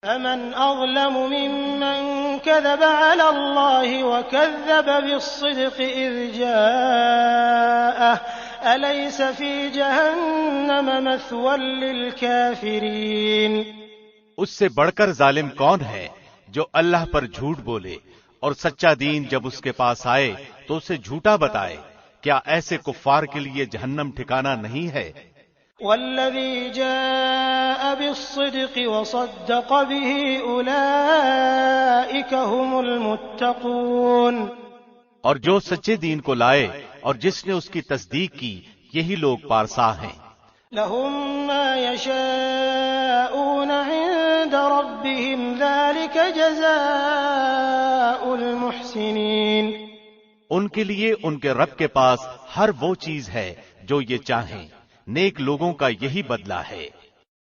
فمن أظلم ممن كذب على الله وكذب بالصدق إذ جاءه أليس في جهنم مثوى للكافرين۔ اس سے بڑھ کر ظالم کون ہے جو اللہ پر جھوٹ بولے اور سچا دین جب اس کے پاس آئے تو اسے جھوٹا بتائے؟ کیا ایسے کفار کے لیے جہنم ٹھکانہ نہیں ہے؟ والذي جاء بالصدق وصدق به أولئك هم المتقون۔ اور جو سچے دین کو لائے اور جس نے اس کی تصدیق کی یہی لوگ پارسا ہیں۔ لهم ما يشاءون عند ربهم ذلك جزاء المحسنين۔ ان کے لیے ان کے رب کے پاس ہر وہ چیز ہے جو یہ چاہیں، نیک لوگوں کا یہی بدلہ ہے۔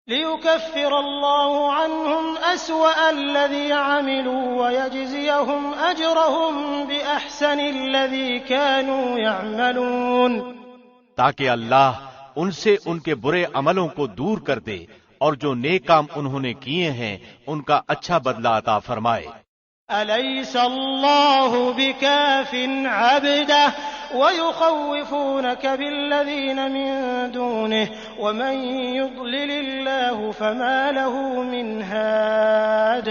ليكفر الله عنهم أسوأ الذي عملوا ويجزيهم أجرهم بأحسن الذي كانوا يعملون، تاکہ اللہ ان سے ان کے برے عملوں کو دور کر دے اور جو نیک کام انہوں نے کیے ہیں ان کا اچھا بدلہ عطا فرمائے۔ أليس الله بكاف عبده ويخوفونك بالذين من دونه ومن يضلل الله فما له من هاد۔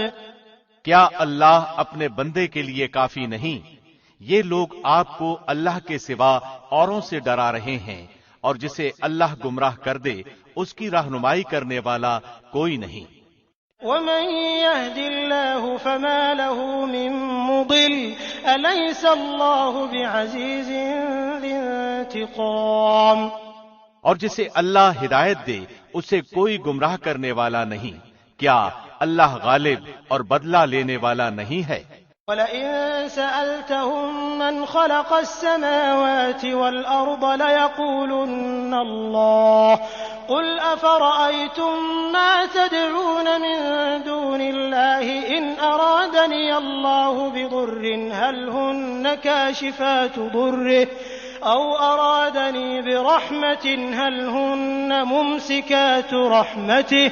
کیا اللہ اپنے بندے کے لیے کافی نہیں؟ یہ لوگ آپ کو اللہ کے سوا اوروں سے ڈرا رہے ہیں، اور جسے اللہ گمراہ کر دے اس کی رہنمائی کرنے والا کوئی نہیں۔ ومن يهد الله فما له من مضل أليس الله بعزيز ذي انتقام۔ اور جسے اللہ ہدایت دے اسے کوئی گمراہ کرنے والا نہیں، کیا اللہ غالب اور بدلہ لینے والا نہیں ہے؟ وَلَئِن سَأَلْتَهُم مَّنْ خَلَقَ السَّمَاوَاتِ وَالْأَرْضَ لَيَقُولُنَّ اللَّهُ قُلْ أَفَرَأَيْتُم مَّا تَدْعُونَ مِن دُونِ اللَّهِ إِنْ أَرَادَنِيَ اللَّهُ بِضُرٍّ هَلْ هُنَّ كَاشِفَاتُ ضُرِّهِ أَوْ أَرَادَنِي بِرَحْمَةٍ هَلْ هُنَّ مُمْسِكَاتُ رَحْمَتِهِ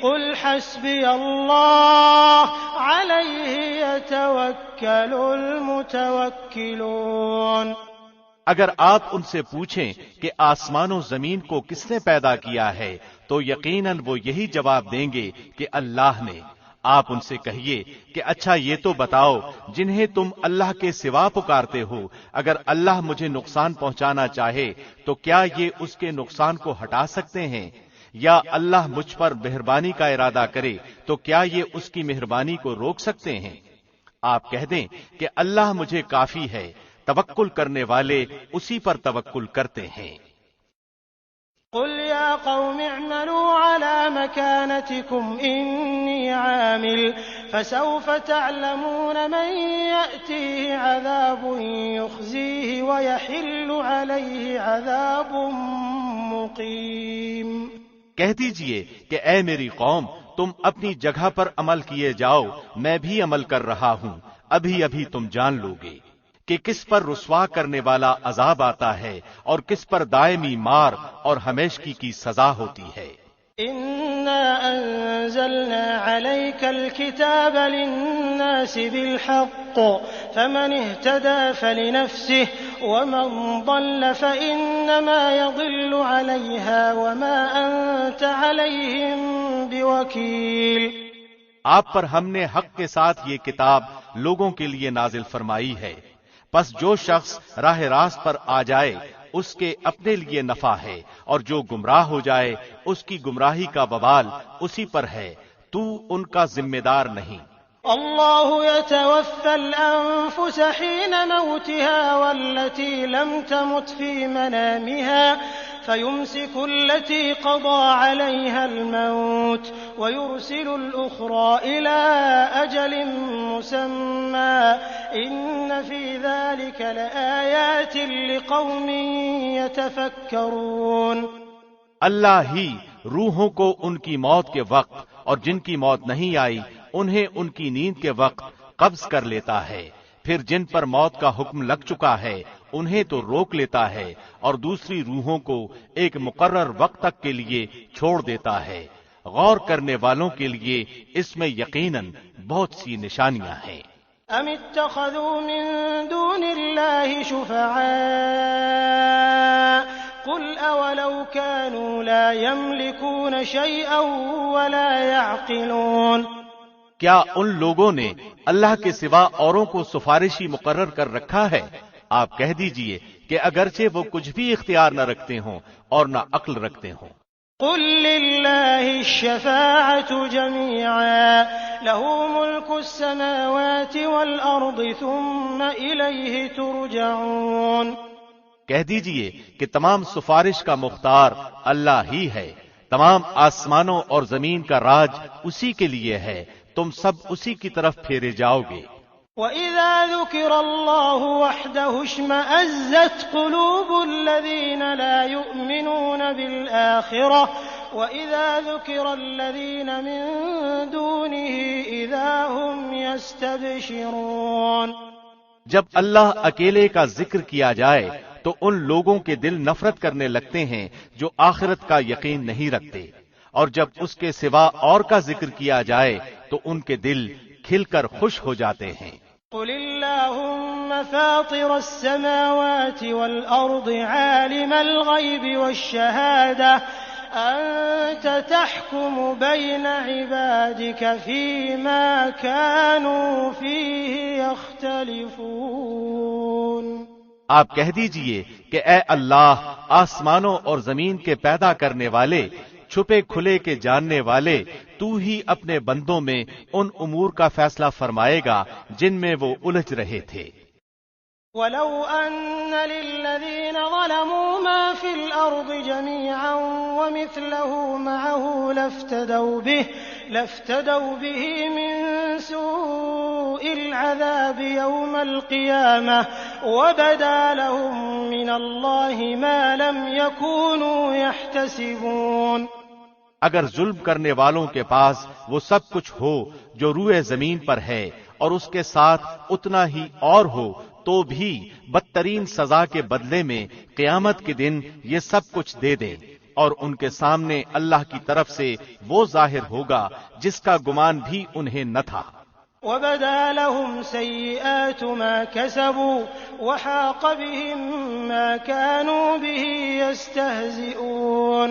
قُلْ حَسْبِيَ اللَّهُ عَلَيْهِ يَتَوَكَّلُ الْمُتَوَكِّلُونَ۔ اگر آپ ان سے پوچھیں کہ آسمان و زمین کو کس نے پیدا کیا ہے تو یقیناً وہ یہی جواب دیں گے کہ اللہ نے۔ آپ ان سے کہیے کہ اچھا یہ تو بتاؤ جنہیں تم اللہ کے سوا پکارتے ہو، اگر اللہ مجھے نقصان پہنچانا چاہے تو کیا یہ اس کے نقصان کو ہٹا سکتے ہیں؟ یا اللہ مجھ پر مہربانی کا ارادہ کرے تو کیا یہ اس کی مہربانی کو روک سکتے ہیں؟ آپ کہہ دیں کہ اللہ مجھے کافی ہے، توکل کرنے والے اسی پر توکل کرتے ہیں۔ قل يا قوم اعملوا على مكانتكم إني عامل فسوف تعلمون من يأتيه عذاب يخزيه ويحل عليه عذاب مقيم۔ کہہ دیجئے کہ اے میری قوم تم اپنی جگہ پر عمل کیے جاؤ، میں بھی عمل کر رہا ہوں، ابھی ابھی تم جان لو گے کہ کس پر رسوا کرنے والا عذاب آتا ہے اور کس پر دائمی مار اور ہمیشگی کی سزا ہوتی ہے۔ إنا أنزلنا عليك الكتاب للناس بالحق فمن اهتدى فلنفسه ومن ضل فإنما يضل عليها وما أنت عليهم بوكيل۔ آپ پر ہم نے حق کے ساتھ یہ کتاب لوگوں کے لیے نازل فرمائی ہے، پس جو شخص راہ راست پر آ جائے اس کے اپنے لیے نفع ہے، اور جو گمراہ ہو جائے اس کی گمراہی کا وبال اسی پر ہے، تو ان کا ذمہ دار نہیں۔ اللہ يتوفى الأنفس حين موتها والتي لم تمت في منامها فيمسك التي قضى عليها الموت ويرسل الأخرى إلى أجل مسمى إن في ذلك لآيات لقوم يتفكرون۔ اللہ ہی روحوں کو ان کی موت کے وقت اور جن کی موت نہیں آئی انہیں ان کی نیند کے وقت قبض کر لیتا ہے، پھر جن پر موت کا حکم لگ چکا ہے انہیں تو روک لیتا ہے اور دوسری روحوں کو ایک مقرر وقت تک کے لیے چھوڑ دیتا ہے، غور کرنے والوں کے لیے اس میں یقیناً بہت سی نشانیاں ہیں۔ ام اتخذوا من دون اللہ شفعاء قل اولو كانوا لا يملكون شيئا ولا يعقلون، کیا ان لوگوں نے اللہ کے سوا اوروں کو سفارشی مقرر کر رکھا ہے؟ آپ کہہ دیجئے کہ اگرچہ وہ کچھ بھی اختیار نہ رکھتے ہوں اور نہ عقل رکھتے ہوں۔ قل للہ الشفاعة جميعا له ملك السماوات والأرض ثم إليه ترجعون، کہہ دیجئے کہ تمام سفارش کا مختار اللہ ہی ہے، تمام آسمانوں اور زمین کا راج اسی کے لیے ہے، تم سب اسی کی طرف پھیرے جاؤ گے۔ وَإِذَا ذُكِرَ اللَّهُ وَحْدَهُ اشْمَأَزَّتْ قُلُوبُ الَّذِينَ لَا يُؤْمِنُونَ بِالْآخِرَةِ وَإِذَا ذُكِرَ الَّذِينَ مِن دُونِهِ إِذَا هُمْ يَسْتَبْشِرُونَ، جب اللہ اکیلے کا ذکر کیا جائے تو ان لوگوں کے دل نفرت کرنے لگتے ہیں جو آخرت کا یقین نہیں رکھتے، اور جب اس کے سوا اور کا ذکر کیا جائے تو ان کے دل کھل کر خوش ہو جاتے ہیں۔ قل اللهم فاطر السماوات والأرض عالم الغيب والشهادة أنت تحكم بين عبادك فيما كانوا فيه يختلفون، آپ کہہ دیجئے کہ اے اللہ، آسمانوں اور زمین کے پیدا کرنے والے، چھپے کھلے کے جاننے والے، تو ہی اپنے بندوں میں ان امور کا فیصلہ فرمائے گا جن میں وہ الجھ رہے تھے۔ وَلَوْ أَنَّ لِلَّذِينَ ظَلَمُوا مَا فِي الْأَرْضِ جَمِيعًا وَمِثْلَهُ مَعَهُ لَافْتَدَوْا بِهِ مِنْ سُوءِ الْعَذَابِ يَوْمَ الْقِيَامَةِ وَبَدَا لَهُم مِّنَ اللَّهِ مَا لَمْ يَكُونُوا يَحْتَسِبُونَ، اگر ظلم کرنے والوں کے پاس وہ سب کچھ ہو جو روئے زمین پر ہے اور اس کے ساتھ اتنا ہی اور ہو، تو بھی بدترین سزا کے بدلے میں قیامت کے دن یہ سب کچھ دے دیں، اور ان کے سامنے اللہ کی طرف سے وہ ظاہر ہوگا جس کا گمان بھی انہیں نہ تھا۔ وَبَدَا لَهُمْ سَيِّئَاتُ مَا كَسَبُوا وَحَاقَ بِهِم مَّا كَانُوا بِهِ يَسْتَهْزِئُونَ،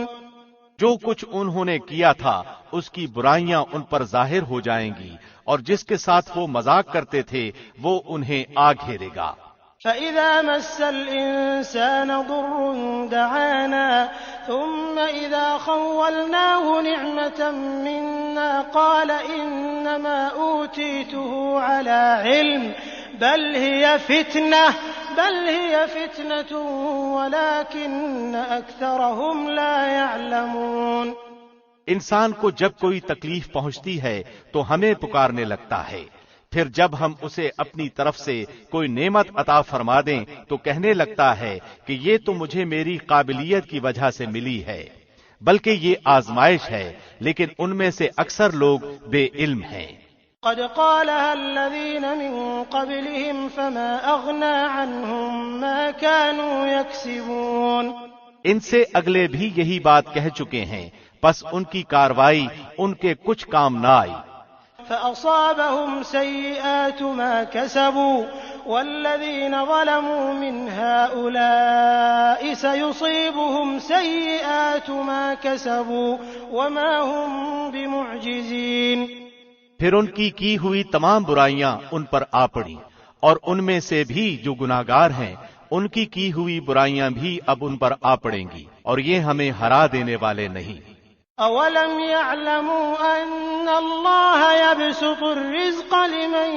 جو کچھ انہوں نے کیا تھا اس کی برائیاں ان پر ظاہر ہو جائیں گی، اور جس کے ساتھ وہ مذاق کرتے تھے وہ انہیں آ گھیرے گا۔ فَإِذَا مَسَّ الْإِنسَانَ ضُرٌّ دَعَانَا ثُمَّ إِذَا خَوَّلْنَاهُ نِعْمَةً مِنَّا قَالَ إِنَّمَا أُوتِيتُهُ عَلَى عِلْمٍ بَلْ هِيَ فِتْنَةٌ وَلَكِنَّ أَكْثَرَهُمْ لَا يَعْلَمُونَ، انسان کو جب کوئی تکلیف پہنچتی ہے تو ہمیں پکارنے لگتا ہے، پھر جب ہم اسے اپنی طرف سے کوئی نعمت عطا فرما دیں تو کہنے لگتا ہے کہ یہ تو مجھے میری قابلیت کی وجہ سے ملی ہے، بلکہ یہ آزمائش ہے، لیکن ان میں سے اکثر لوگ بے علم ہیں۔ قد قالها الذين من قبلهم فما أغنى عنهم ما كانوا يكسبون، ان سے اگلے بھی یہی بات کہہ چکے ہیں، پس ان کی کاروائی ان کے کچھ کام نہ آئی۔ فأصابهم سيئات ما كسبوا والذين ظلموا من هؤلاء سيصيبهم سيئات ما كسبوا وما هم بمعجزين، پھر ان کی ہوئی تمام برائیاں ان پر آ پڑی، اور ان میں سے بھی جو گناہگار ہیں ان کی ہوئی برائیاں بھی اب ان پر آ پڑیں گی، اور یہ ہمیں ہرا دینے والے نہیں۔ أَوَلَمْ يَعْلَمُوا أَنَّ اللَّهَ يَبْسُطُ الرِّزْقَ لِمَن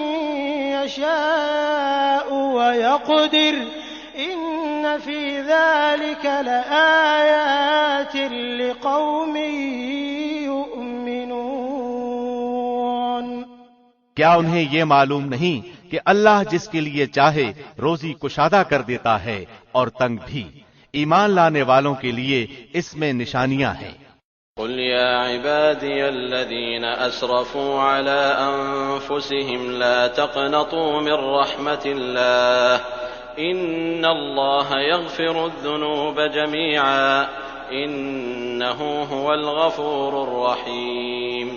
يَشَاءُ وَيَقْدِرُ إِنَّ فِي ذَلِكَ لَآيَاتٍ لِقَوْمٍ يُؤْمِنُونَ، کیا انہیں یہ معلوم نہیں کہ اللہ جس کے لیے چاہے روزی کشادہ کر دیتا ہے اور تنگ بھی؟ ایمان لانے والوں کے لیے اس میں نشانیاں ہیں۔ قل يا عبادي الذين أسرفوا على أنفسهم لا تقنطوا من رحمة الله إن الله يغفر الذنوب جميعا إنه هو الغفور الرحيم۔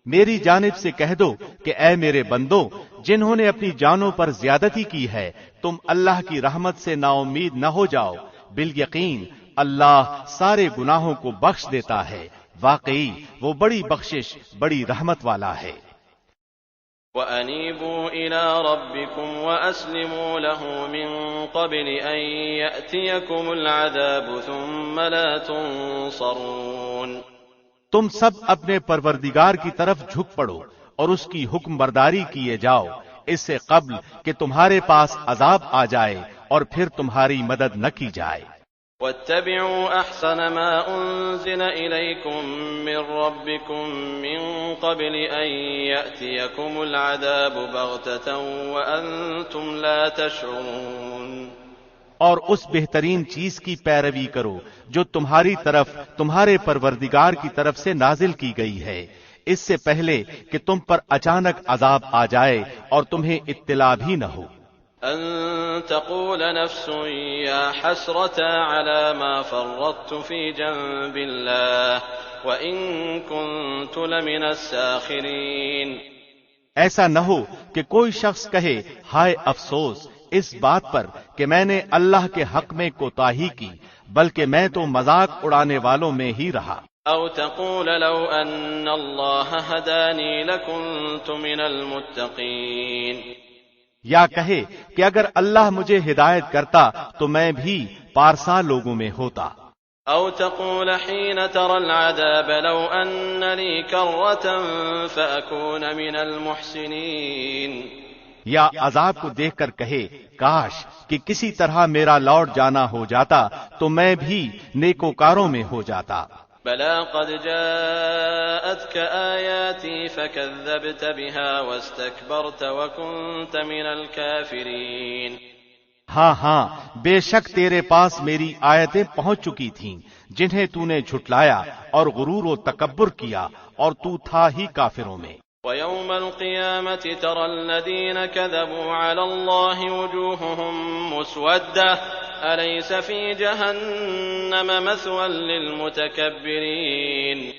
میری جانب سے کہہ دو کہ اے میرے بندو، جنہوں نے اپنی جانوں پر زیادتی کی ہے، تم اللہ کی رحمت سے نا امید نہ ہو جاؤ، بالیقین اللہ سارے گناہوں کو بخش دیتا ہے، واقعی وہ بڑی بخشش، بڑی رحمت والا ہے۔ وَأَنِيبُوا إِلَىٰ رَبِّكُمْ وَأَسْلِمُوا لَهُ مِن قَبْلِ أَن يَأْتِيَكُمُ الْعَذَابُ ثُمَّ لَا تُنصَرُونَ۔ تم سب اپنے پروردگار کی طرف جھک پڑو اور اس کی حکم برداری کیے جاؤ، اس سے قبل کہ تمہارے پاس عذاب آ جائے اور پھر تمہاری مدد نہ کی جائے۔ وَاتَّبِعُوا أَحْسَنَ مَا أُنزِلَ إِلَيْكُم مِّن رَّبِّكُم مِّن قَبْلِ أَن يَأْتِيَكُمُ الْعَذَابُ بَغْتَةً وَأَنتُمْ لَا تَشْعُرُونَ۔ اور اس بہترین چیز کی پیروی کرو جو تمہاری طرف تمہارے پروردگار کی طرف سے نازل کی گئی ہے، اس سے پہلے کہ تم پر اچانک عذاب آ جائے اور تمہیں اطلاع بھی نہ ہو۔ أن تقول نفس يا حسرة على ما فرطت في جنب الله وإن كنت لمن الساخرين۔ ایسا نہ ہو کہ کوئی شخص کہے ہائے افسوس اس بات پر کہ میں نے اللہ کے حق میں کوتاہی کی، بلکہ میں تو مذاق اڑانے والوں میں ہی رہا۔ أو تقول لو أن الله هداني لكنت من المتقين۔ یا کہے کہ اگر اللہ مجھے ہدایت کرتا تو میں بھی پارسا لوگوں میں ہوتا۔ أو تقول حين ترى العذاب لو أن لي كرة فأكون من المحسنين۔ یا عذاب کو دیکھ کر کہے کاش کہ کسی طرح میرا لوٹ جانا ہو جاتا تو میں بھی نیکوکاروں میں ہو جاتا۔ بلى قد جاءتك آياتي فكذبت بها واستكبرت وكنت من الكافرين۔ ہاں ہاں، بے شک تیرے پاس میری آیتیں پہنچ چکی تھیں جنہیں تو نے جھٹلایا اور غرور و تکبر کیا اور تو تھا ہی کافروں میں۔ ويوم القيامة ترى الذين كذبوا على الله وجوههم مسودة أليس في جهنم مثوى للمتكبرين۔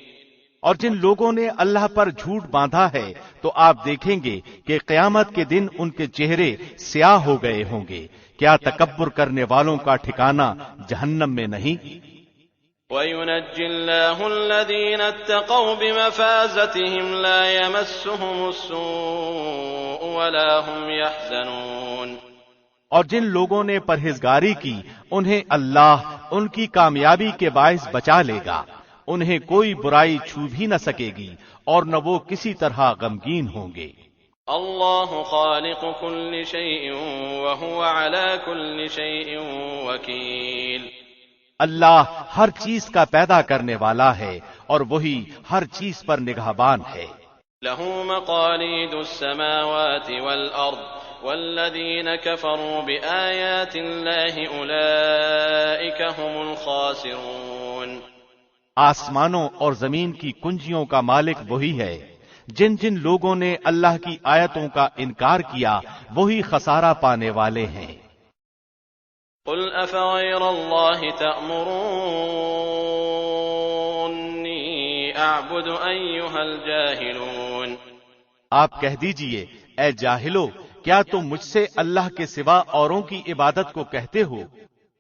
اور جن لوگوں نے اللہ پر جھوٹ باندھا ہے تو آپ دیکھیں گے کہ قیامت کے دن ان کے چہرے سیاہ ہو گئے ہوں گے، کیا تکبر کرنے والوں کا ٹھکانہ جہنم میں نہیں؟ وَيُنَجِّي اللَّهُ الَّذِينَ اتَّقَوْا بِمَفَازَتِهِمْ لَا يَمَسُّهُمُ السُّوءُ وَلَا هُمْ يَحْزَنُونَ۔ اور جن لوگوں نے پرہیزگاری کی انہیں اللہ ان کی کامیابی کے باعث بچا لے گا، انہیں کوئی برائی چھو بھی نہ سکے گی اور نہ وہ کسی طرح غمگین ہوں گے۔ اللہ خالق كل شيء وهو على كل شيء وكيل۔ اللہ ہر چیز کا پیدا کرنے والا ہے اور وہی ہر چیز پر نگہبان ہے۔ له مقاليد السماوات والأرض والذين كفروا بآيات الله أولئك هم الخاسرون۔ آسمانوں اور زمین کی کنجیوں کا مالک وہی ہے، جن جن لوگوں نے اللہ کی آیتوں کا انکار کیا وہی خسارہ پانے والے ہیں۔ قل أفغير الله تأمروني أعبد أيها الجاهلون۔ آپ کہہ دیجئے اے جاہلو، کیا تم مجھ سے اللہ کے سوا اوروں کی عبادت کو کہتے ہو؟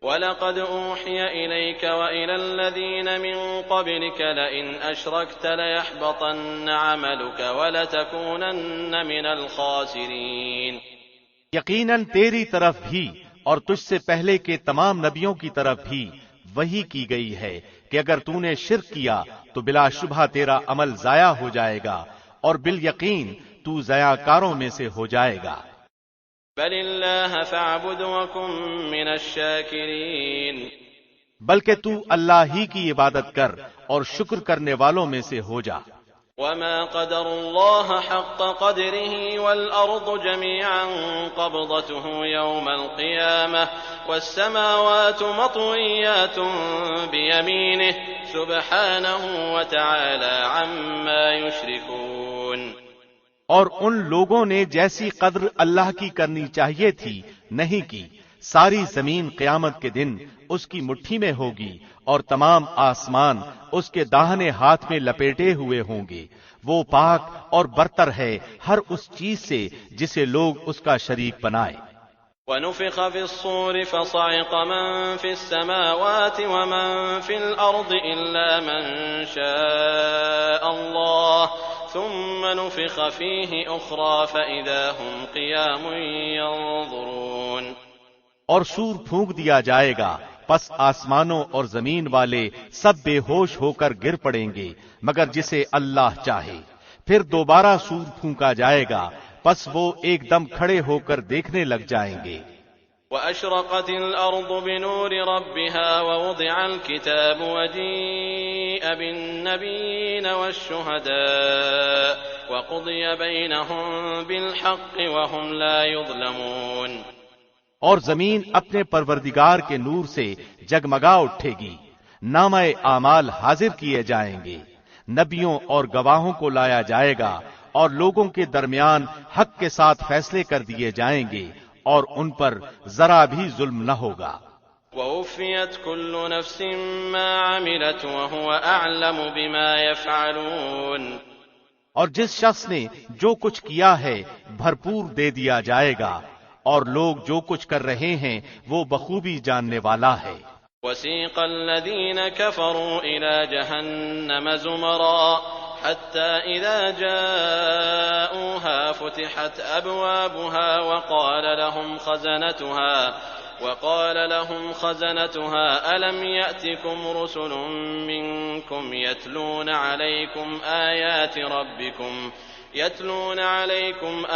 وَلَقَدْ أُوحِيَ إِلَيْكَ وَإِلَى الَّذِينَ مِن قَبْلِكَ لَئِنْ أَشْرَكْتَ لَيَحْبَطَنَّ عَمَلُكَ وَلَتَكُونَنَّ مِنَ الْخَاسِرِينَ۔ یقیناً تیری طرف بھی اور تجھ سے پہلے کے تمام نبیوں کی طرف بھی وحی کی گئی ہے کہ اگر تو نے شرک کیا تو بلا شبہ تیرا عمل ضائع ہو جائے گا اور بالیقین تو ضیاء کاروں میں سے ہو جائے گا۔ بل اللہ فاعبد وکن من الشاکرین۔ بلکہ تو اللہ ہی کی عبادت کر اور شکر کرنے والوں میں سے ہو جا۔ وما قدر اللہ حق قدره والارض جميعا قبضته يوم القيامة والسماوات مطويات بيمينه سبحانه وتعالى عما يشركون۔ اور ان لوگوں نے جیسی قدر اللہ کی کرنی چاہیے تھی نہیں کی، ساری زمین قیامت کے دن اس کی مٹھی میں ہوگی اور تمام آسمان اس کے داہنے ہاتھ میں لپیٹے ہوئے ہوں گے۔ وہ پاک اور برتر ہے ہر اس چیز سے جسے لوگ اس کا شریک بنائے۔ وَنُفِخَ فِي الصُّورِ فَصَعِقَ مَن فِي السَّمَاوَاتِ وَمَن فِي الْأَرْضِ إِلَّا مَن شَاءَ اللَّهُ ثُمَّ نُفِخَ فِيهِ أُخْرَىٰ فَإِذَا هُمْ قِيَامٌ يَنظُرُونَ۔ اور سور پھونک دیا جائے گا، پس آسمانوں اور زمین والے سب بے ہوش ہو کر گر پڑیں گے مگر جسے اللہ چاہے۔ پھر دوبارہ سور پھونکا جائے گا، پس وہ ایک دم کھڑے ہو کر دیکھنے لگ جائیں گے۔ وَأَشْرَقَتِ الْأَرْضُ بِنُورِ رَبِّهَا وَوُضِعَ الْكِتَابُ وَجِيءَ بِالنَّبِيِّينَ وَالشُّهَدَاءِ وَقُضِيَ بَيْنَهُم بِالْحَقِّ وَهُمْ لَا يُظْلَمُونَ۔ اور زمین اپنے پروردگار کے نور سے جگمگا اٹھے گی، نامہ اعمال حاضر کیے جائیں گے، نبیوں اور گواہوں کو لایا جائے گا اور لوگوں کے درمیان حق کے ساتھ فیصلے کر دیے جائیں گے اور ان پر ذرا بھی ظلم نہ ہوگا۔ وَوُفِّيَتْ كُلُّ نَفْسٍ مَّا عَمِلَتْ وَهُوَ أَعْلَمُ بِمَا يَفْعَلُونَ۔ اور جس شخص نے جو کچھ کیا ہے بھرپور دے دیا جائے گا، اور لوگ جو کچھ کر رہے ہیں وہ بخوبی جاننے والا ہے۔ وَسِيقَ الَّذِينَ كَفَرُوا إِلَى جَهَنَّمَ زُمَرًا حَتَّى إِذَا جَاءُوهَا فُتِحَتْ أَبْوَابُهَا وَقَالَ لَهُمْ خَزَنَتُهَا أَلَمْ يَأْتِكُمْ رُسُلٌ مِّنكُمْ يَتْلُونَ عَلَيْكُمْ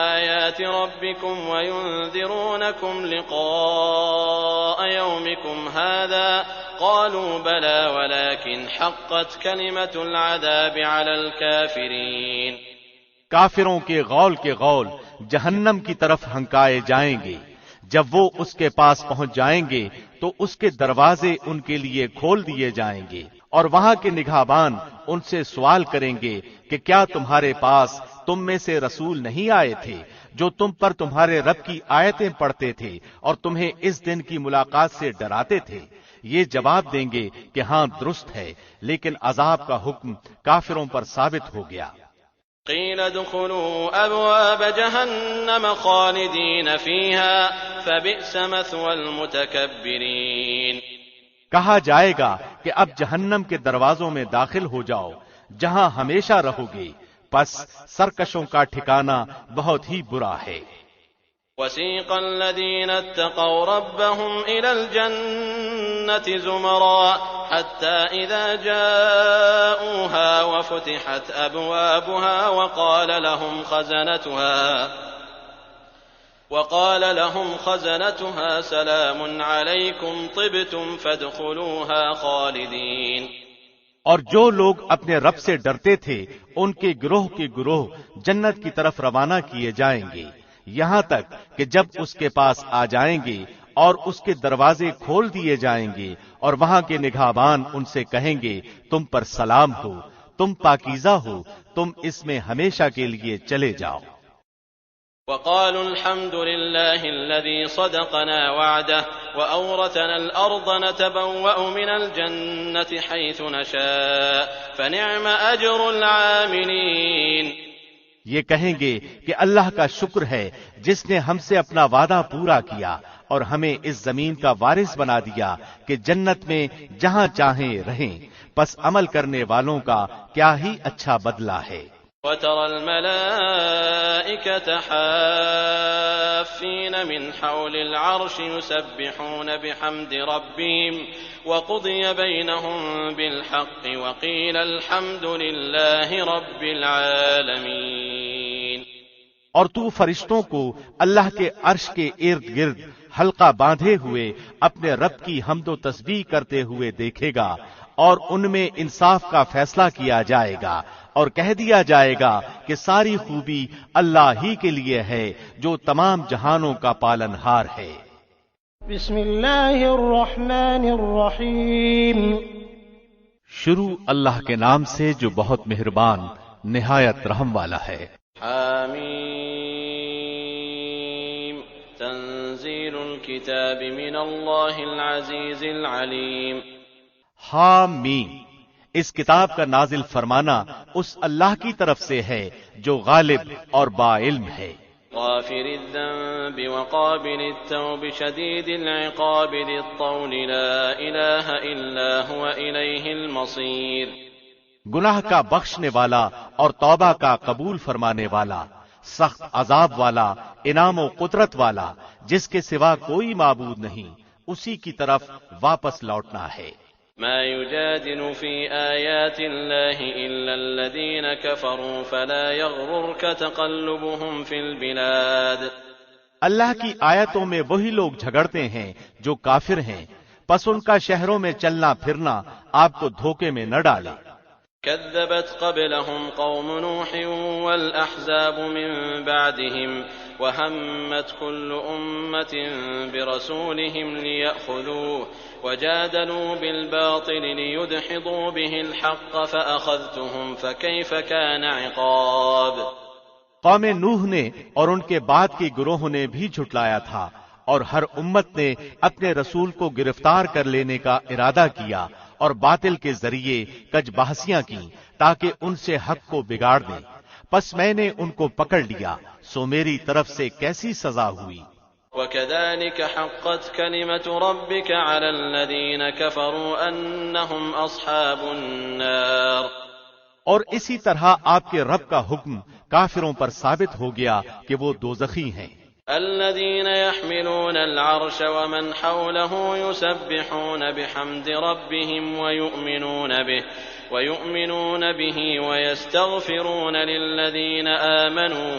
آيَاتِ رَبِّكُمْ وَيُنذِرُونَكُمْ لِقَاءَ يَوْمِكُمْ هَٰذَا قَالُوا بَلَىٰ وَلَٰكِنْ حَقَّتْ كَلِمَةُ الْعَذَابِ عَلَى الْكَافِرِينَ۔ کافروں کے غول جہنم کی طرف ہنکائے جائیں گے۔ جب وہ اس کے پاس پہنچ جائیں گے تو اس کے دروازے ان کے لیے کھول دیے جائیں گے، اور وہاں کے نگہبان ان سے سوال کریں گے کہ کیا تمہارے پاس تم میں سے رسول نہیں آئے تھے جو تم پر تمہارے رب کی آیتیں پڑھتے تھے اور تمہیں اس دن کی ملاقات سے ڈراتے تھے؟ یہ جواب دیں گے کہ ہاں درست ہے، لیکن عذاب کا حکم کافروں پر ثابت ہو گیا۔ قِيلَ ادْخُلُوا أَبْوَابَ جَهَنَّمَ خَالِدِينَ فِيهَا فَبِئْسَ مَثْوَى الْمُتَكَبِّرِينَ۔ کہا جائے گا کہ اب جہنم کے دروازوں میں داخل ہو جاؤ، جہاں ہمیشہ رہو گے، پس سرکشوں کا ٹھکانہ بہت ہی برا ہے۔ وَسِيقَ الَّذِينَ اتَّقَوْا رَبَّهُمْ إِلَى الْجَنَّةِ زُمَرًا حَتَّى إِذَا جَاءُوهَا وَفُتِحَتْ أَبْوَابُهَا وَقَالَ لَهُمْ خَزَنَتُهَا سَلَامٌ عَلَيْكُمْ طِبْتُمْ فَادْخُلُوهَا خَالِدِينَ۔ اور جو لوگ اپنے رب سے ڈرتے تھے ان کے گروہ جنت کی طرف روانہ کیے جائیں گے، یہاں تک کہ جب اس کے پاس آ جائیں گے اور اس کے دروازے کھول دیے جائیں گے اور وہاں کے نگہبان ان سے کہیں گے تم پر سلام ہو، تم پاکیزہ ہو، تم اس میں ہمیشہ کے لیے چلے جاؤ۔ وَقَالُوا الْحَمْدُ لِلَّهِ الَّذِي صَدَقَنَا وَعْدَهُ وَأَوْرَثَنَا الْأَرْضَ نَتَبَوَّأُ مِنَ الْجَنَّةِ حَيْثُ نَشَاءُ فَنِعْمَ أَجْرُ الْعَامِلِينَ۔ یہ کہیں گے کہ اللہ کا شکر ہے جس نے ہم سے اپنا وعدہ پورا کیا اور ہمیں اس زمین کا وارث بنا دیا کہ جنت میں جہاں چاہیں رہیں، پس عمل کرنے والوں کا کیا ہی اچھا بدلہ ہے۔ وَتَرَى الْمَلَائِكَةَ حَافِّينَ مِنْ حَوْلِ الْعَرْشِ يُسَبِّحُونَ بِحَمْدِ رَبِّهِمْ وَقُضِيَ بَيْنَهُم بِالْحَقِّ وَقِيلَ الْحَمْدُ لِلَّهِ رَبِّ الْعَالَمِينَ۔ اور تو فرشتوں کو اللہ کے عرش کے ارد گرد حلقہ باندھے ہوئے اپنے رب کی حمد و تسبیح کرتے ہوئے دیکھے گا، اور ان میں انصاف کا فیصلہ کیا جائے گا اور کہہ دیا جائے گا کہ ساری خوبی اللہ ہی کے لیے ہے جو تمام جہانوں کا پالن ہار ہے۔ بسم اللہ الرحمن الرحیم۔ شروع اللہ کے نام سے جو بہت مہربان نہایت رحم والا ہے۔ حامیم تنزیل الکتاب الكتاب من الله العزيز العليم حامیم، اس کتاب کا نازل فرمانا اس اللہ کی طرف سے ہے جو غالب اور با علم ہے۔ غافر الذنب وقابل التوب شديد العقاب ذي الطول لا إله إلا هو إليه المصير۔ گناہ کا بخشنے والا اور توبہ کا قبول فرمانے والا، سخت عذاب والا، انعام و قدرت والا، جس کے سوا کوئی معبود نہیں، اسی کی طرف واپس لوٹنا ہے۔ ما يجادل في آيات الله إلا الذين كفروا فلا يغررك تقلبهم في البلاد۔ اللہ کی آیتوں میں وہی لوگ جھگڑتے ہیں جو کافر ہیں، پس ان کا شہروں میں چلنا پھرنا آپ کو دھوکے میں نہ ڈالے۔ كذبت قبلهم قوم نوح والأحزاب من بعدهم وهمت كل أمة برسولهم ليأخذوه وجادلوا بالباطل ليدحضوا به الحق فأخذتهم فكيف كان عقاب۔ قوم نوح نے اور ان کے بعد کے گروہوں نے بھی جھٹلایا تھا، اور ہر امت نے اپنے رسول کو گرفتار کر لینے کا ارادہ کیا اور باطل کے ذریعے کج بحثیاں کی تاکہ ان سے حق کو بگاڑ دیں، پس میں نے ان کو پکڑ لیا، سو میری طرف سے کیسی سزا ہوئی۔ وَكَذَلِكَ حَقَّتْ كَلِمَةُ رَبِّكَ عَلَى الَّذِينَ كَفَرُوا أَنَّهُمْ أَصْحَابُ النَّارِ، اور اسی طرح آپ کے رب کا حکم کافروں پر ثابت ہو گیا کہ وہ دوزخی ہیں۔ الذين يحملون العرش ومن حوله يسبحون بحمد ربهم ويؤمنون به ويستغفرون للذين آمنوا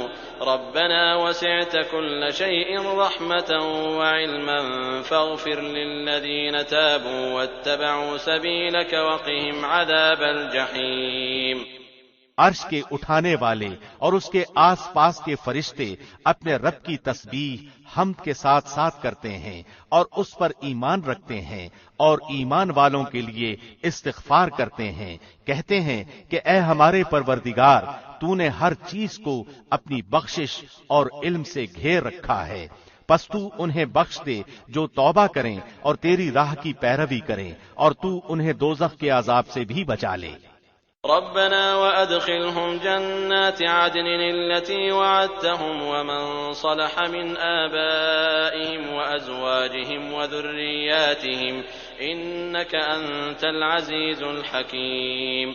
ربنا وسعت كل شيء رحمة وعلما فاغفر للذين تابوا واتبعوا سبيلك وقهم عذاب الجحيم۔ عرش کے اٹھانے والے اور اس کے آس پاس کے فرشتے اپنے رب کی تسبیح حمد کے ساتھ ساتھ کرتے ہیں اور اس پر ایمان رکھتے ہیں اور ایمان والوں کے لیے استغفار کرتے ہیں، کہتے ہیں کہ اے ہمارے پروردگار، تو نے ہر چیز کو اپنی بخشش اور علم سے گھیر رکھا ہے، پس تو انہیں بخش دے جو توبہ کریں اور تیری راہ کی پیروی کریں، اور تو انہیں دوزخ کے عذاب سے بھی بچا لے۔ ربنا وأدخلهم جنات عدن التي وعدتهم ومن صلح من آبائهم وأزواجهم وذرياتهم إنك أنت العزيز الحكيم۔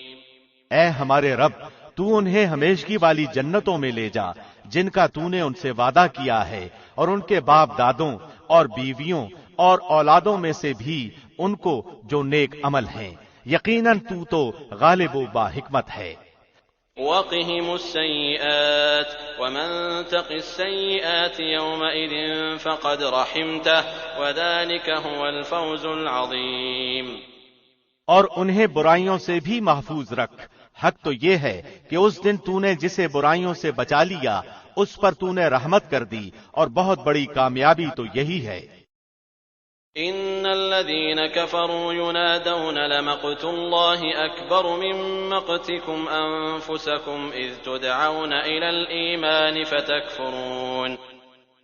اے ہمارے رب، تو انہیں ہمیشگی والی جنتوں میں لے جا جن کا تو نے ان سے وعدہ کیا ہے، اور ان کے باپ دادوں اور بیویوں اور اولادوں میں سے بھی ان کو جو نیک عمل ہیں، یقیناً تو غالب و با حکمت ہے۔ وقهم السيئات ومن تق السيئات يومئذ فقد رحمته وذلك هو الفوز العظيم۔ اور انہیں برائیوں سے بھی محفوظ رکھ، حق تو یہ ہے کہ اس دن تو نے جسے برائیوں سے بچا لیا اس پر تو نے رحمت کر دی، اور بہت بڑی کامیابی تو یہی ہے۔ ان الذين كفروا ينادون لمقت الله اكبر من مقتكم انفسكم اذ تدعون الى الايمان فتكفرون۔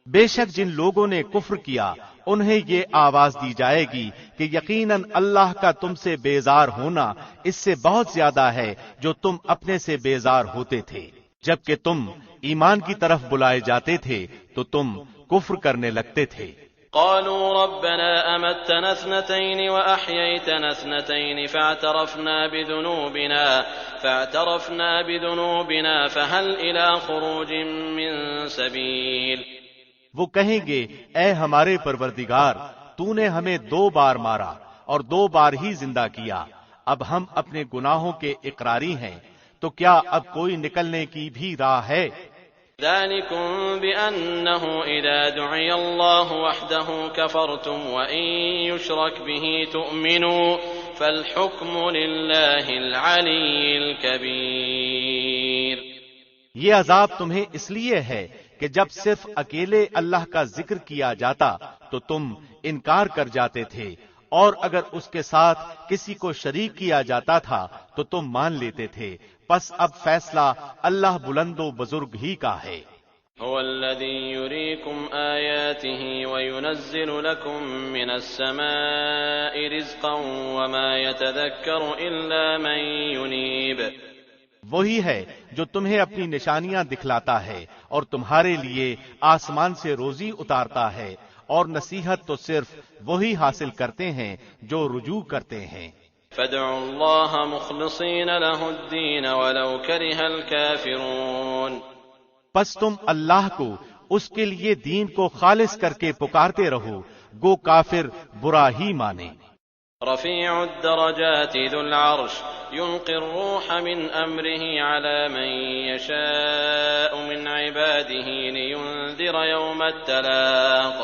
بے شک جن لوگوں نے کفر کیا انہیں یہ آواز دی جائے گی کہ یقیناً اللہ کا تم سے بیزار ہونا اس سے بہت زیادہ ہے جو تم اپنے سے بیزار ہوتے تھے، جبکہ تم ایمان کی طرف بلائے جاتے تھے تو تم کفر کرنے لگتے تھے۔ قالوا ربنا أمتنا اثنتين وأحييتنا اثنتين فاعترفنا بذنوبنا فهل إلى خروج من سبيل۔ وہ کہیں گے اے ہمارے پروردگار، تو نے ہمیں 2 بار مارا اور 2 بار ہی زندہ کیا، اب ہم اپنے گناہوں کے اقراری ہیں، تو کیا اب کوئی نکلنے کی بھی راہ ہے؟ ذلكم بأنه إذا دعي الله وحده كفرتم وإن يشرك به تؤمنوا فالحكم لله العلي الكبير۔ یہ عذاب تمہیں اس لیے ہے کہ جب صرف اکیلے اللہ کا ذکر کیا جاتا تو تم انکار کر جاتے تھے، اور اگر اس کے ساتھ کسی کو شریک کیا جاتا تھا تو تم مان لیتے تھے، پس اب فیصلہ اللہ بلند و بزرگ ہی کا ہے۔ هو الذي يريكم آياته وينزل لكم من السماء رزقا وما يتذكر إلا من ينيب وہی ہے جو تمہیں اپنی نشانیاں دکھلاتا ہے اور تمہارے لیے آسمان سے روزی اتارتا ہے، اور نصیحت تو صرف وہی حاصل کرتے ہیں جو رجوع کرتے ہیں۔ فادعوا الله مخلصين له الدين ولو كره الكافرون پس تم اللہ کو اس کے لیے دین کو خالص کر کے پکارتے رہو، گو کافر برا ہی مانے۔ رفيع الدرجات ذو العرش يلقي الروح من أمره على من يشاء من عباده لينذر يوم التلاق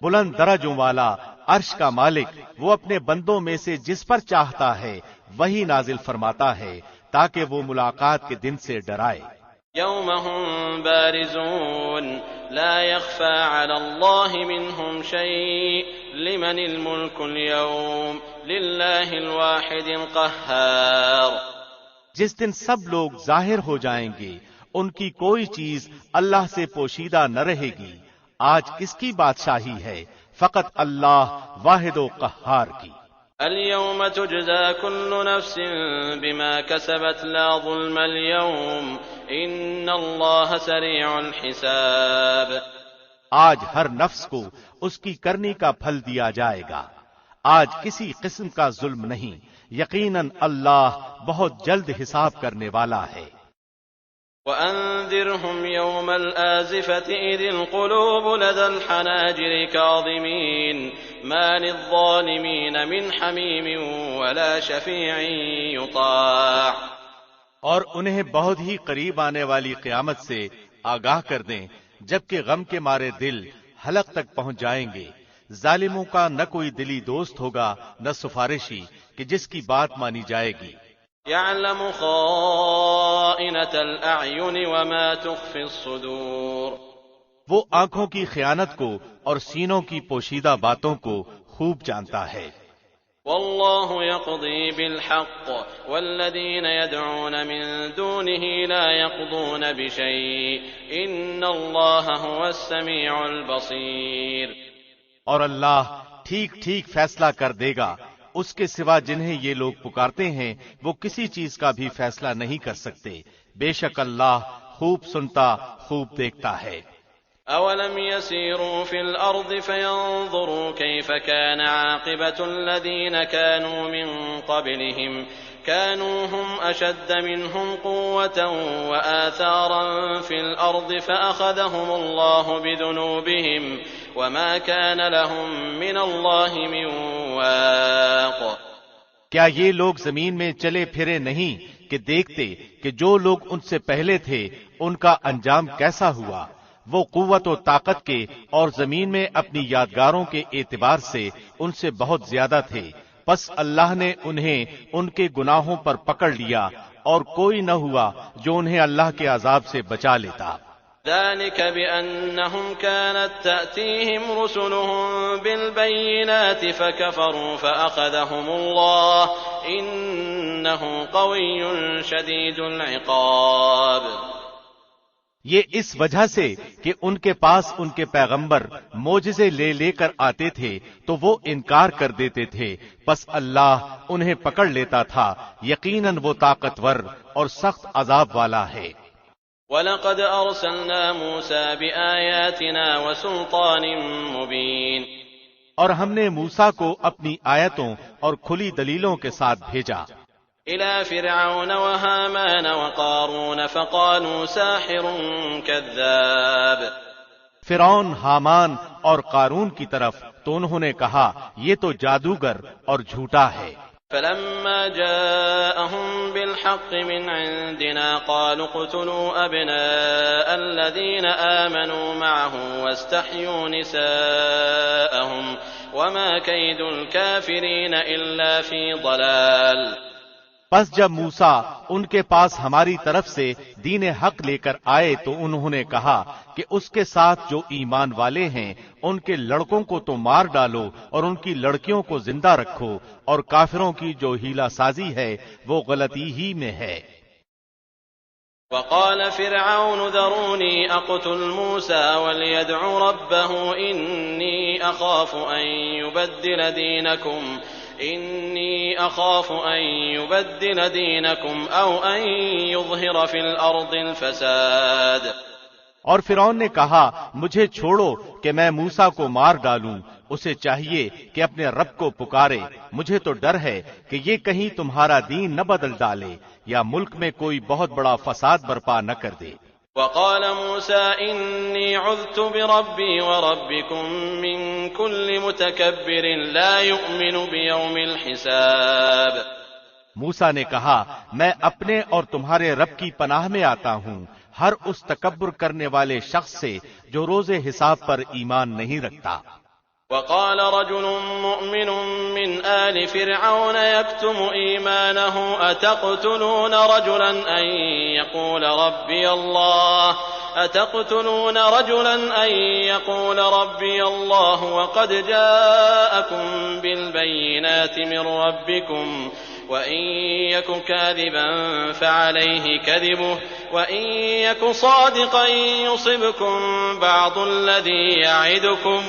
بلند درجوں والا عرش کا مالک وہ اپنے بندوں میں سے جس پر چاہتا ہے وہی نازل فرماتا ہے تاکہ وہ ملاقات کے دن سے ڈرائے۔ يوم هم بارزون لا يخفى على الله منهم شيء لمن الملك اليوم لله الواحد القهار جس دن سب لوگ ظاہر ہو جائیں گے، ان کی کوئی چیز اللہ سے پوشیدہ نہ رہے گی۔ آج کس کی بادشاہی ہے؟ فقط اللہ واحد و قہار کی۔ اليوم تجزى كل نفس بما كسبت لا ظلم اليوم ان الله سريع الحساب آج ہر نفس کو اس کی کرنی کا پھل دیا جائے گا، آج کسی قسم کا ظلم نہیں، یقیناً اللہ بہت جلد حساب کرنے والا ہے۔ وأنذرهم يوم الآزفة إذ القلوب لدى الحناجر كاظمين ما للظالمين من حميم ولا شفيع يطاع اور انہیں بہت ہی قریب آنے والی قیامت سے آگاہ کر دیں جبکہ غم کے مارے دل حلق تک پہنچ جائیں گے۔ ظالموں کا نہ کوئی دلی دوست ہوگا نہ سفارشی کہ جس کی بات مانی جائے گی۔ يعلم خائنة الأعين وما تخفي الصدور وہ آنکھوں کی خیانت کو اور سینوں کی پوشیدہ باتوں کو خوب جانتا ہے۔ والله يقضي بالحق والذين يدعون من دونه لا يقضون بشيء إن الله هو السميع البصير اور اللہ ٹھیک ٹھیک فیصلہ کر دے گا، اس کے سوا جنہیں یہ لوگ پکارتے ہیں وہ کسی چیز کا بھی فیصلہ نہیں کر سکتے، بے شک اللہ خوب سنتا خوب دیکھتا ہے۔ أولم يسيروا في الأرض فينظروا كيف كان عاقبة الذين كانوا من قبلهم كانوا هم أشد منهم قوة وآثارا في الأرض فأخذهم الله بذنوبهم وما كان لهم من الله من واق کیا یہ لوگ زمین میں چلے پھرے نہیں کہ دیکھتے کہ جو لوگ ان سے پہلے تھے ان کا انجام کیسا ہوا؟ وہ قوت و طاقت کے اور زمین میں اپنی یادگاروں کے اعتبار سے ان سے بہت زیادہ تھے، پس اللہ نے انہیں ان کے گناہوں پر پکڑ لیا اور کوئی نہ ہوا جو انہیں اللہ کے عذاب سے بچا لیتا۔ ذلك بأنهم كانت تأتيهم رسلهم بالبينات فكفروا فأخذهم الله إنه قوي شديد العقاب یہ اس وجہ سے کہ ان کے پاس ان کے پیغمبر معجزے لے لے کر آتے تھے تو وہ انکار کر دیتے تھے، پس اللہ انہیں پکڑ لیتا تھا، یقیناً وہ طاقتور اور سخت عذاب والا ہے۔ وَلَقَدْ أَرْسَلْنَا مُوسَى بِآيَاتِنَا وَسُلْطَانٍ مُبِينٍ اور ہم نے موسیٰ کو اپنی آیتوں اور کھلی دلیلوں کے ساتھ بھیجا إِلَى فِرْعَوْنَ وَهَامَانَ وَقَارُونَ فَقَالُوا سَاحِرٌ كَذَّابٌ فرعون، حامان اور قارون کی طرف تو انہوں نے کہا یہ تو جادوگر اور جھوٹا ہے۔ فَلَمَّا جَاءَهُم بِالْحَقِّ مِنْ عِندِنَا قَالُوا اقْتُلُوا أَبْنَاءَ الَّذِينَ آمَنُوا مَعَهُ وَاسْتَحْيُوا نِسَاءَهُمْ وَمَا كَيْدُ الْكَافِرِينَ إِلَّا فِي ضَلَالٍ پس جب موسیٰ ان کے پاس ہماری طرف سے دین حق لے کر آئے تو انہوں نے کہا کہ اس کے ساتھ جو ایمان والے ہیں ان کے لڑکوں کو تو مار ڈالو اور ان کی لڑکیوں کو زندہ رکھو، اور کافروں کی جو ہیلا سازی ہے وہ غلطی ہی میں ہے۔ وقال فرعون ذروني أقتل موسى وليدع ربه إني أخاف أن يبدل دينكم أو أن يظهر في الأرض الفساد. اور فرعون نے کہا مجھے چھوڑو کہ میں موسیٰ کو مار ڈالوں، اسے چاہیے کہ اپنے رب کو پکارے، مجھے تو ڈر ہے کہ یہ کہیں تمہارا دین نہ بدل ڈالے یا ملک میں کوئی بہت بڑا فساد برپا نہ کر دے. وقال موسى إني عذت بربي وربكم من كل متكبر لا يؤمن بيوم الحساب. موسیٰ نے کہا میں اپنے اور تمہارے رب کی پناہ میں آتا ہوں ہر اس تکبر کرنے والے شخص سے جو روز حساب پر ایمان نہیں رکھتا. وقال رجل مؤمن من آل فرعون يكتم إيمانه أتقتلون رجلا أن يقول ربي الله وقد جاءكم بالبينات من ربكم وإن يك كاذبا فعليه كذبه وإن يك صادقا يصبكم بعض الذي يعدكم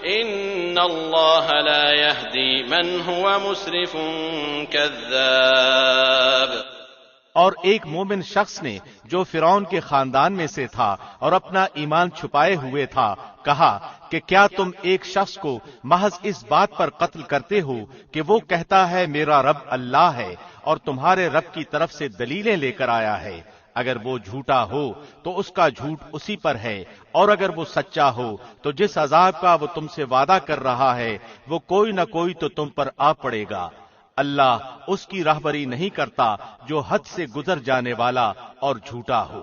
إن الله لا يهدي من هو مسرف كذاب. اور ایک مومن شخص نے جو فرعون کے خاندان میں سے تھا اور اپنا ایمان چھپائے ہوئے تھا کہا کہ کیا تم ایک شخص کو محض اس بات پر قتل کرتے ہو کہ وہ کہتا ہے میرا رب اللہ ہے اور تمہارے رب کی طرف سے دلیلیں لے کر آیا ہے؟ اگر وہ جھوٹا ہو تو اس کا جھوٹ اسی پر ہے، اور اگر وہ سچا ہو تو جس عذاب کا وہ تم سے وعدہ کر رہا ہے وہ کوئی نہ کوئی تو تم پر آ پڑے گا. اللہ اس کی راہبری نہیں کرتا جو حد سے گزر جانے والا اور جھوٹا ہو.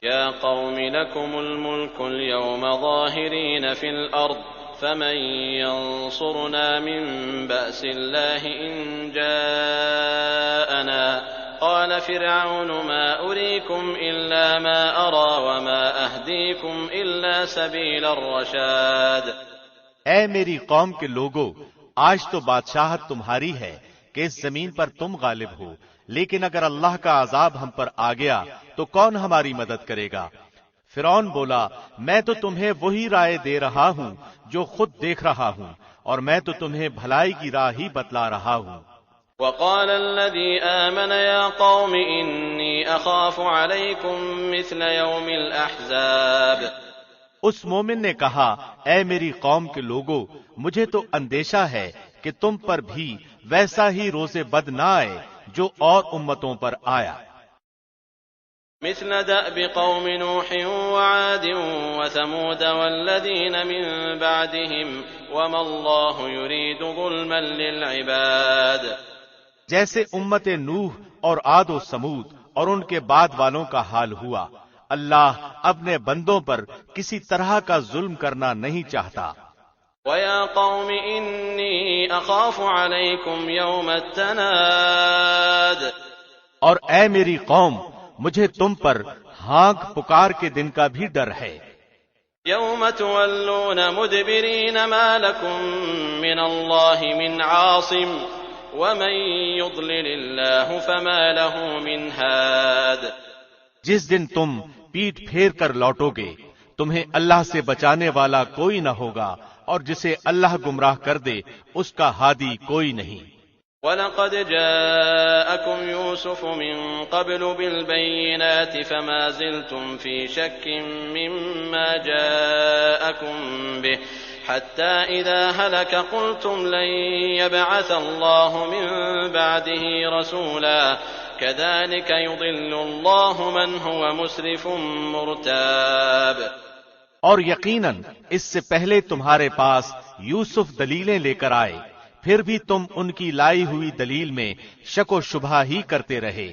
یا قوم لکم الملک اليوم ظاہرین فی الارض فمن ينصرنا من بأس الله إن جاءنا قال فرعون ما أريكم إلا ما أرى وما أهديكم إلا سبيل الرشاد. اے میری قوم کے لوگو، آج تو بادشاہت تمہاری ہے کہ اس زمین پر تم غالب ہو، لیکن اگر اللہ کا عذاب ہم پر آ گیا تو کون ہماری مدد کرے گا؟ فرعون بولا میں تو تمہیں وہی رائے دے رہا ہوں جو خود دیکھ رہا ہوں، اور میں تو تمہیں بھلائی کی راہ ہی بتلا رہا ہوں. وقال الذي آمن يا قوم إني أخاف عليكم مثل يوم الأحزاب. اس مومن نے کہا اے میری قوم کے لوگو، مجھے تو اندیشہ ہے کہ تم پر بھی ویسا ہی روز بد نہ آئے جو اور امتوں پر آیا. مثل دأب قوم نوح وعاد وثمود والذين من بعدهم وما الله يريد ظلما للعباد. جیسے امت نوح اور عاد و سمود اور ان کے بعد والوں کا حال ہوا، اللہ اپنے بندوں پر کسی طرح کا ظلم کرنا نہیں چاہتا. وَيَا قَوْمِ إِنِّي أَخَافُ عَلَيْكُمْ يَوْمَ التَّنَادِ. اور اے میری قوم، مجھے تم پر ہانک پکار کے دن کا بھی ڈر ہے. يَوْمَ تُوَلُّونَ مُدْبِرِينَ مَا لَكُمْ مِنَ اللَّهِ مِنْ عَاصِمٍ وَمَنْ يُضْلِلِ اللَّهُ فَمَا لَهُ مِنْ هَادٍ. جس دن تم پیٹ پھیر کر لوٹو گے تمہیں اللہ سے بچانے والا کوئی نہ ہوگا، اور جسے اللہ گمراہ کر دے اس کا ہادی کوئی نہیں. وَلَقَدْ جَاءَكُمْ يُوسُفُ مِنْ قَبْلُ بِالْبَيِّنَاتِ فَمَا زِلْتُمْ فِي شَكٍّ مِّمَّا جَاءَكُمْ بِهِ حَتَّى إِذَا هَلَكَ قُلْتُمْ لَنْ يَبْعَثَ اللَّهُ مِنْ بَعْدِهِ رَسُولًا كَذَلِكَ يُضِلُّ اللَّهُ مَنْ هُوَ مُسْرِفٌ مُرْتَابٌ. اور یقیناً اس سے پہلے تمہارے پاس یوسف دلیلیں لے کر آئے، پھر بھی تم ان کی لائی ہوئی دلیل میں شک و شبہ ہی کرتے رہے،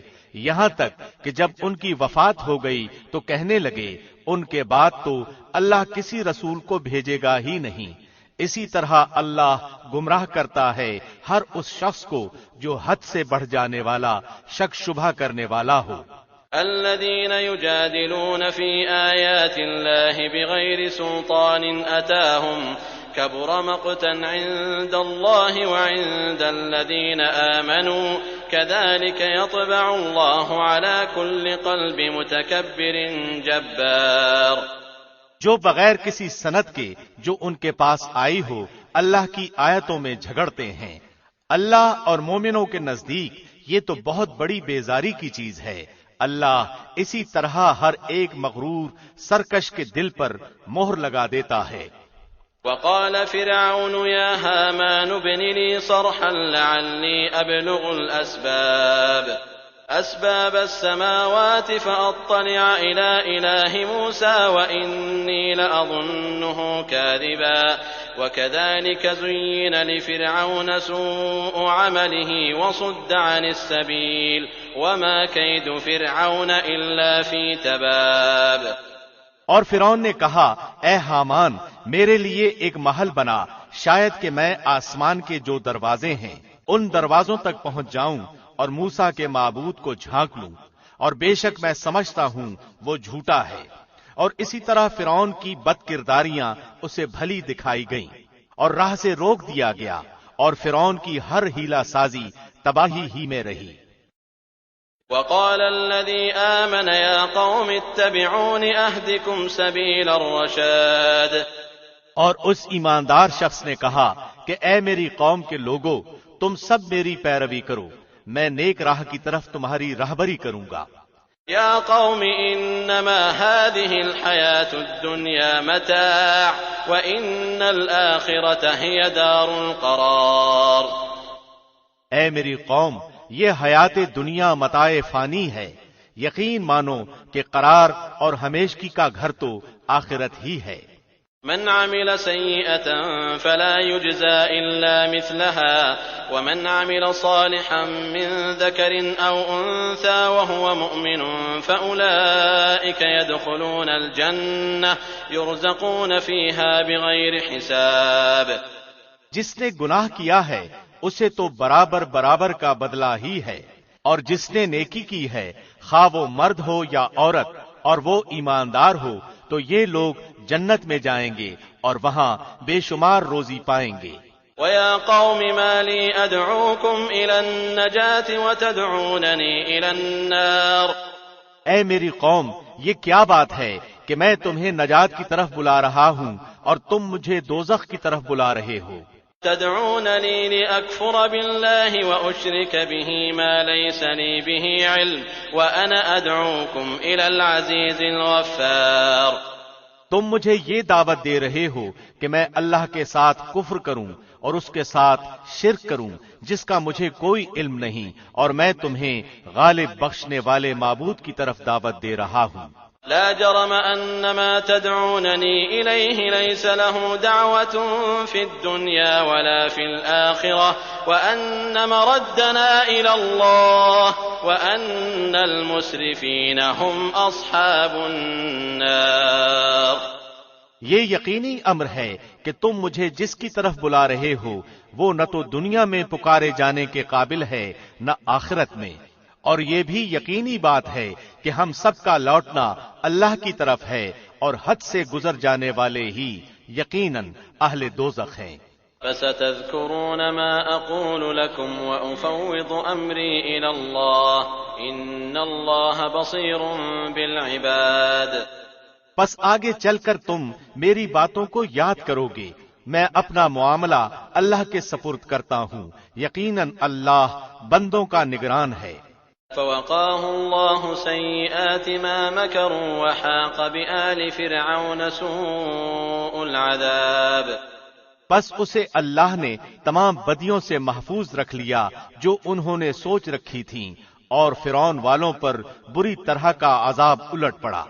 یہاں تک کہ جب ان کی وفات ہو گئی تو کہنے لگے ان کے بعد تو اللہ کسی رسول کو بھیجے گا ہی نہیں. اسی طرح اللہ گمراہ کرتا ہے ہر اس شخص کو جو حد سے بڑھ جانے والا، شک شبہ کرنے والا ہو. الذين يجادلون في آيات الله بغير سلطان أتاهم كبر مقتا عند الله وعند الذين آمنوا كذلك يطبع الله على كل قلب متكبر جبار۔ جو بغیر کسی سند کے جو ان کے پاس آئی ہو اللہ کی آیتوں میں جھگڑتے ہیں، اللہ اور مومنوں کے نزدیک یہ تو بہت بڑی بیزاری کی چیز ہے۔ اللہ اسی طرح ہر ایک مغرور سرکش کے دل پر مہر لگا دیتا ہے۔ وقال فرعون يا هامان ابن لي صرحا لعلي أبلغ أسباب السماوات فأطلع إلى إله موسى وإني لأظنه كاذبا وكذلك زين لفرعون سوء عمله وصد عن السبيل وما كيد فرعون إلا في تباب۔ اور فرعون نے کہا اے حامان میرے لیے ایک محل بنا، شاید کہ میں آسمان کے جو دروازے ہیں ان دروازوں تک پہنچ جاؤں اور موسیٰ کے معبود کو جھانک لوں، اور بے شک میں سمجھتا ہوں وہ جھوٹا ہے۔ اور اسی طرح فرعون کی بد کرداریاں اسے بھلی دکھائی گئیں اور راہ سے روک دیا گیا، اور فرعون کی ہر ہیلا سازی تباہی ہی میں رہی۔ وقال الذي آمن يا قوم اتبعون أهدكم سبيل الرشاد۔ اور اس ایماندار شخص نے کہا کہ اے میری قوم کے لوگو تم سب میری پیروی کرو، میں نیک راہ کی طرف تمہاری راہبری کروں گا۔ يا قوم إنما هذه الحياة الدنيا متاع وإن الآخرة هي دار القرار۔ اے میری قوم یہ حیات دنیا متاع فانی ہے، یقین مانو کہ قرار اور ہمیشگی کا گھر تو آخرت ہی ہے۔ من عمل سيئة فلا يجزى إلا مثلها ومن عمل صالحا من ذكر أو أنثى وهو مؤمن فأولئك يدخلون الجنة يرزقون فيها بغير حساب۔ جس نے گناہ کیا ہے اسے تو برابر برابر کا بدلہ ہی ہے، اور جس نے نیکی کی ہے خواہ وہ مرد ہو یا عورت اور وہ ایماندار ہو تو یہ لوگ جنت میں جائیں گے اور وہاں بے شمار روزی پائیں گے۔ وَيَا قَوْمِ مَا لِي أَدْعُوكُمْ إِلَى النَّجَاةِ وَتَدْعُونَنِي إِلَى النَّارِ۔ اے میری قوم یہ کیا بات ہے کہ میں تمہیں نجات کی طرف بلا رہا ہوں اور تم مجھے دوزخ کی طرف بلا رہے ہو۔ تدعونني لأكفر بالله وأشرك به ما ليس لي به علم وأنا أدعوكم إلى العزيز الغفار۔ تم مجھے یہ دعوت دے رہے ہو کہ میں اللہ کے ساتھ کفر کروں اور اس کے ساتھ شرک کروں جس کا مجھے کوئی علم نہیں، اور میں تمہیں غالب بخشنے والے معبود کی طرف دعوت دے رہا ہوں۔ لا جرم أن ما تدعونني إليه ليس له دعوة في الدنيا ولا في الآخرة وأن مردنا إلى الله وأن المسرفين هم أصحاب النار۔ یہ یقینی امر ہے کہ تم مجھے جس کی طرف بلا رہے ہو وہ نہ تو دنیا میں پکارے جانے کے قابل ہے نہ آخرت میں، اور یہ بھی یقینی بات ہے کہ ہم سب کا لوٹنا اللہ کی طرف ہے، اور حد سے گزر جانے والے ہی یقیناً اہل دوزخ ہیں۔ فستذكرون ما أقول لكم وأفوض أمري إلى الله إن الله بصير بالعباد۔ پس آگے چل کر تم میری باتوں کو یاد کرو گے، میں اپنا معاملہ اللہ کے سپرد کرتا ہوں، یقیناً اللہ بندوں کا نگران ہے۔ فوقاه الله سيئات ما مكروا وحاق بآل فرعون سوء العذاب۔ پس اسے اللہ نے تمام بدیوں سے محفوظ رکھ لیا جو انہوں نے سوچ رکھی تھیں، اور فرعون والوں پر بری طرح کا عذاب الٹ پڑا۔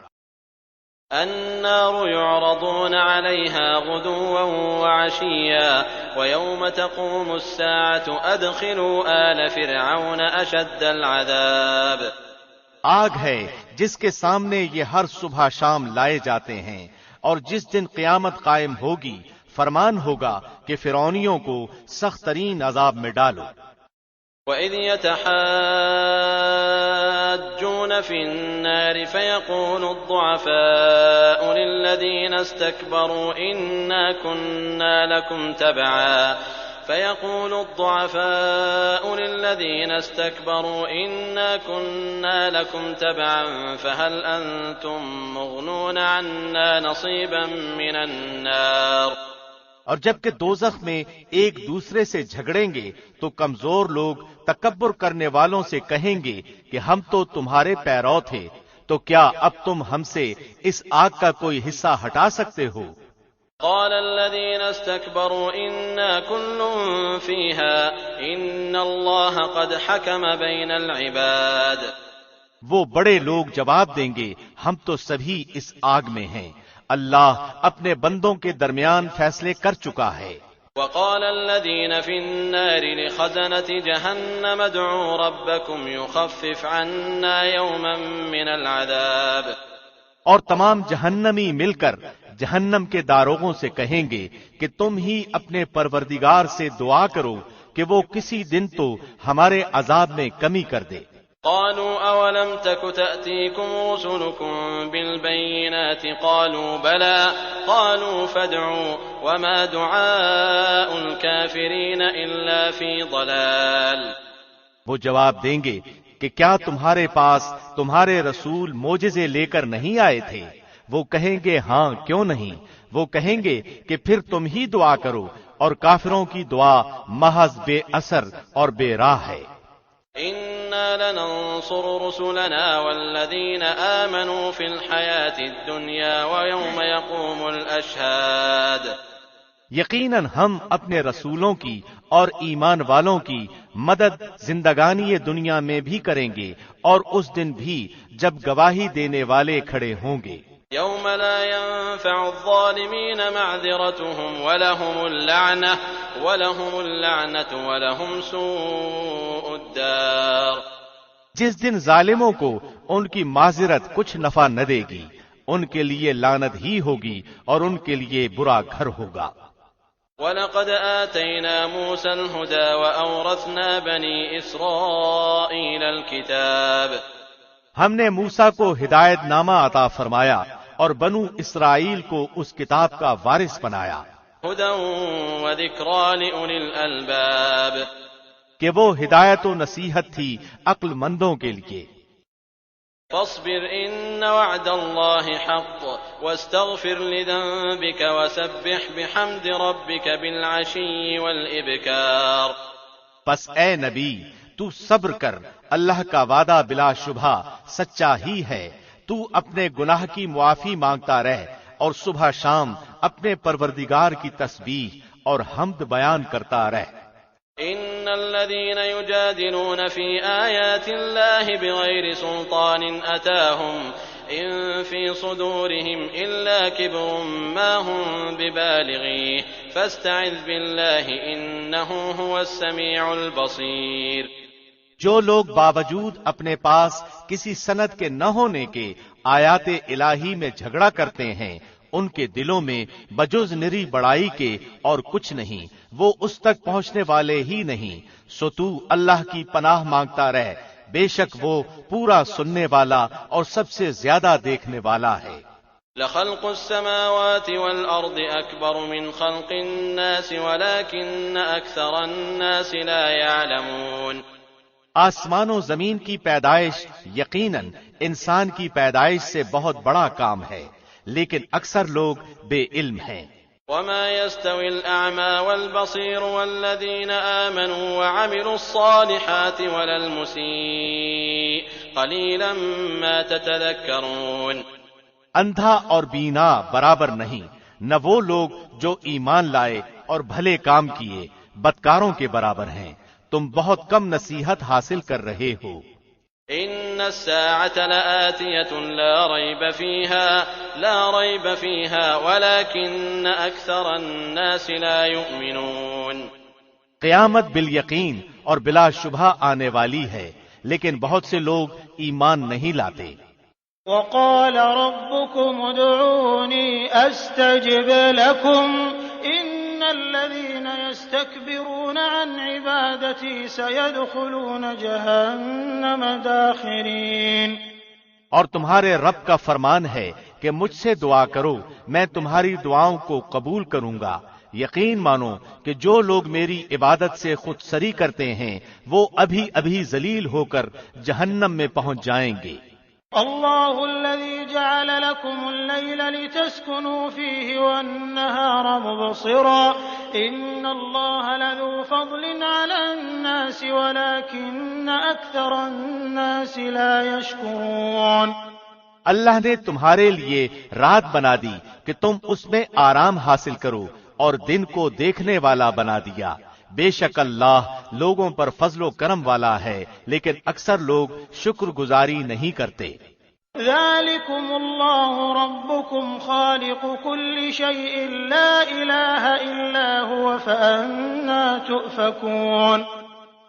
النار يعرضون عليها غدوا وعشيا ويوم تقوم الساعة أدخلوا آل فرعون أشد العذاب۔ آگ ہے جس کے سامنے یہ ہر صبح شام لائے جاتے ہیں، اور جس دن قیامت قائم ہوگی فرمان ہوگا کہ فرعونیوں کو سخت ترین عذاب میں ڈالو۔ وَإِذْ يَتَحَاجُّونَ فِي النَّارِ فَيَقُولُ الضُّعَفَاءُ لِلَّذِينَ استكبروا إنا كنا لكم تبعا فيقول الضعفاء للذين استكبروا إنا كنا لكم تبعا فهل أنتم مغنون عنا نصيبا من النار. اور جبکہ دوزخ میں ایک دوسرے سے جھگڑیں گے تو کمزور لوگ تکبر کرنے والوں سے کہیں گے کہ ہم تو تمہارے پیرو تھے، تو کیا اب تم ہم سے اس آگ کا کوئی حصہ ہٹا سکتے ہو؟ قال الذين استكبروا إنا كل فيها إن الله قد حكم بين العباد. وہ بڑے لوگ جواب دیں گے ہم تو سبھی اس آگ میں ہیں، اللہ اپنے بندوں کے درمیان فیصلے کر چکا ہے. وقال الذين في النار لخزنة جهنم ادعوا ربكم يخفف عنا يوما من العذاب. اور تمام جہنمی مل کر جہنم کے داروغوں سے کہیں گے کہ تم ہی اپنے پروردگار سے دعا کرو کہ وہ کسی دن تو ہمارے عذاب میں کمی کر دے. قالوا أولم تك تأتيكم رسلكم بالبينات قالوا بلى قالوا فادعوا وما دعاء الكافرين إلا في ضلال. وہ جواب دیں گے کہ کیا تمہارے پاس تمہارے رسول معجزے لے کر نہیں آئے تھے؟ وہ کہیں گے ہاں کیوں نہیں. وہ کہیں گے کہ پھر تم ہی دعا کرو، اور کافروں کی دعا محض بے اثر اور بے راہ ہے. إنا لننصر رسلنا والذين آمنوا في الحياة الدنيا ويوم يقوم الأشهاد. یقیناً ہم اپنے رسولوں کی اور ایمان والوں کی مدد زندگانی دنیا میں بھی کریں گے اور اس دن بھی جب گواہی دینے والے کھڑے ہوں گے. يوم لا ينفع الظالمين معذرتهم ولهم اللعنة ولهم سوء الدار. جس دن ظالموں کو ان کی معذرت کچھ نفع نہ دے گی، ان کے لیے لعنت ہی ہوگی اور ان کے لیے برا گھر ہوگا. وَلَقَدْ آتَيْنَا مُوسَى الْهُدَى وَأَوْرَثْنَا بَنِي إِسْرَائِيلَ الْكِتَابَ. ہم نے موسیٰ کو ہدایت نامہ عطا فرمایا اور بنو اسرائیل کو اس کتاب کا وارث بنایا. هُدًى وَذِكْرَىٰ لِأُولِي الْأَلْبَابِ. کہ وہ ہدایت و نصیحت تھی عقل مندوں کے لیے. فاصبر إن وعد الله حق واستغفر لذنبك وسبح بحمد ربك بالعشي والإبكار. پس اے نبی تو صبر کر، اللہ کا وعدہ بلا شبہ سچا ہی ہے. تو اپنے گناہ کی معافی مانگتا رہ اور صبح شام اپنے پروردگار کی تسبیح اور حمد بیان کرتا رہ. إن الذين يجادلون في آيات الله بغير سلطان أتاهم إن في صدورهم إلا كبر ما هم ببالغيه فاستعذ بالله إنه هو السميع البصير. جو لوگ باوجود اپنے پاس کسی سند کے نہ ہونے کے آیات الہی میں جھگڑا کرتے ہیں، ان کے دلوں میں بجز نری بڑائی کے اور کچھ نہیں، وہ اس تک پہنچنے والے ہی نہیں. سو تو اللہ کی پناہ مانگتا رہ، بے شک وہ پورا سننے والا اور سب سے زیادہ دیکھنے والا ہے. لخلق السماوات والأرض أكبر من خلق الناس ولكن أكثر الناس لا يعلمون. آسمان و زمین کی پیدائش یقیناً انسان کی پیدائش سے بہت بڑا کام ہے، لیکن اکثر لوگ بے علم ہیں. وما يستوي الأعمى والبصير والذين آمنوا وعملوا الصالحات ولا المسيء قليلا ما تتذكرون. اندھا اور بینا برابر نہیں، نہ وہ لوگ جو ایمان لائے اور بھلے کام کیے بدکاروں کے برابر ہیں. تم بہت کم نصیحت حاصل کر رہے ہو. إن الساعة لآتية لا ريب فيها ولكن أكثر الناس لا يؤمنون. قیامت بالیقین اور بلا شبہ آنے والی ہے، لیکن بہت سے لوگ ایمان نہیں لاتے. وقال ربكم ادعوني استجب لكم ان الذين يستكبرون عن عبادتي سيدخلون جهنم داخرين. اور تمہارے رب کا فرمان ہے کہ کہ مجھ سے دعا کرو، میں تمہاری دعاؤں کو قبول کروں گا۔ یقین مانو کہ جو لوگ میری عبادت سے خود سری کرتے ہیں وہ ابھی ابھی ذلیل ہو کر جہنم میں پہنچ جائیں گے۔ الله الذي جعل لكم الليل لتسكنوا فيه والنهار مبصرا إن الله لذو فضل على الناس ولكن أكثر الناس لا يشكرون۔ اللہ نے تمہارے لیے رات بنا دی کہ تم اس میں آرام حاصل کرو اور دن کو دیکھنے والا بنا دیا۔ بے شک اللہ لوگوں پر فضل و کرم والا ہے، لیکن اکثر لوگ شکر گزاری نہیں کرتے۔ ذلكم الله ربكم خالق كل شيء لا إله إلا هو فأنا تؤفكون۔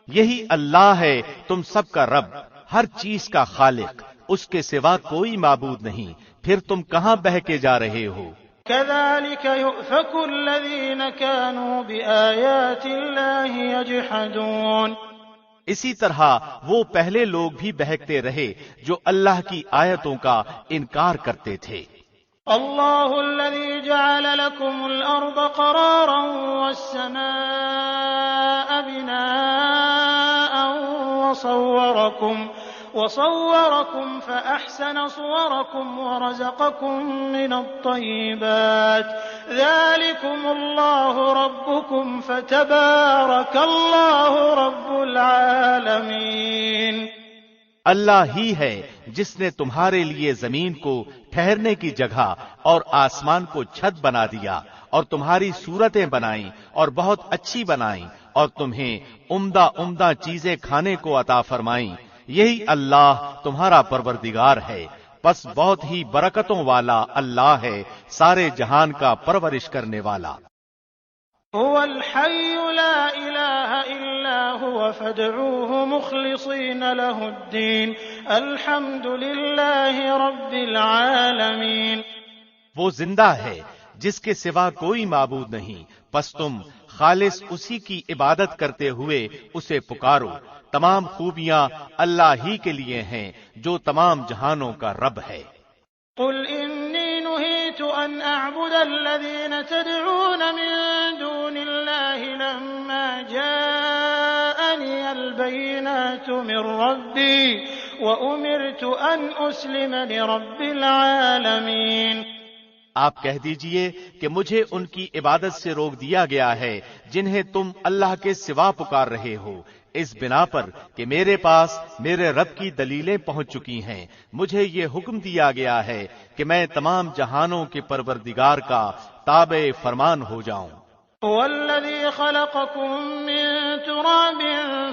یہی اللہ ہے تم سب کا رب، ہر چیز کا خالق، اس کے سوا کوئی معبود نہیں، پھر تم کہاں بہکے جا رہے ہو؟ كذلك يؤفك الذين كانوا بآيات الله يجحدون۔ اسی طرح وہ پہلے لوگ بھی بہکتے رہے جو اللہ کی آیتوں کا انکار کرتے تھے۔ الله الذي جعل لكم الأرض قرارا والسماء بناء وصوركم فأحسن صوركم ورزقكم من الطيبات ذلكم الله ربكم فتبارك الله رب العالمين۔ اللہ ہی ہے جس نے تمہارے لیے زمین کو ٹھہرنے کی جگہ اور آسمان کو چھت بنا دیا اور تمہاری صورتیں بنائیں اور بہت اچھی بنائیں اور تمہیں عمدہ عمدہ چیزیں کھانے کو عطا فرمائیں۔ یہی اللہ تمہارا پروردگار ہے، پس بہت ہی برکتوں والا اللہ ہے، سارے جہان کا پرورش کرنے والا۔ هو الحي لا إله إلا هو فادعوه مخلصين له الدين الحمد لله رب العالمين۔ وہ زندہ ہے جس کے سوا کوئی معبود نہیں، پس تم خالص اسی کی عبادت کرتے ہوئے اسے پکارو۔ تمام خوبیاں اللہ ہی کے لیے ہیں جو تمام جہانوں کا رب ہے۔ قل إني نهيت أن أعبد الذين تدعون من دون الله لما جاءني البينات من ربي وأمرت أن أسلم لرب العالمين۔ آپ کہہ دیجئے کہ مجھے ان کی عبادت سے روک دیا گیا ہے جنہیں تم اللہ کے سوا پکار رہے ہو، اس بنا پر کہ میرے پاس میرے رب کی دلیلیں پہنچ چکی ہیں۔ مجھے یہ حکم دیا گیا ہے کہ میں تمام جہانوں کے پروردگار کا تابع فرمان ہو جاؤں۔ هو الذي خلقكم من تراب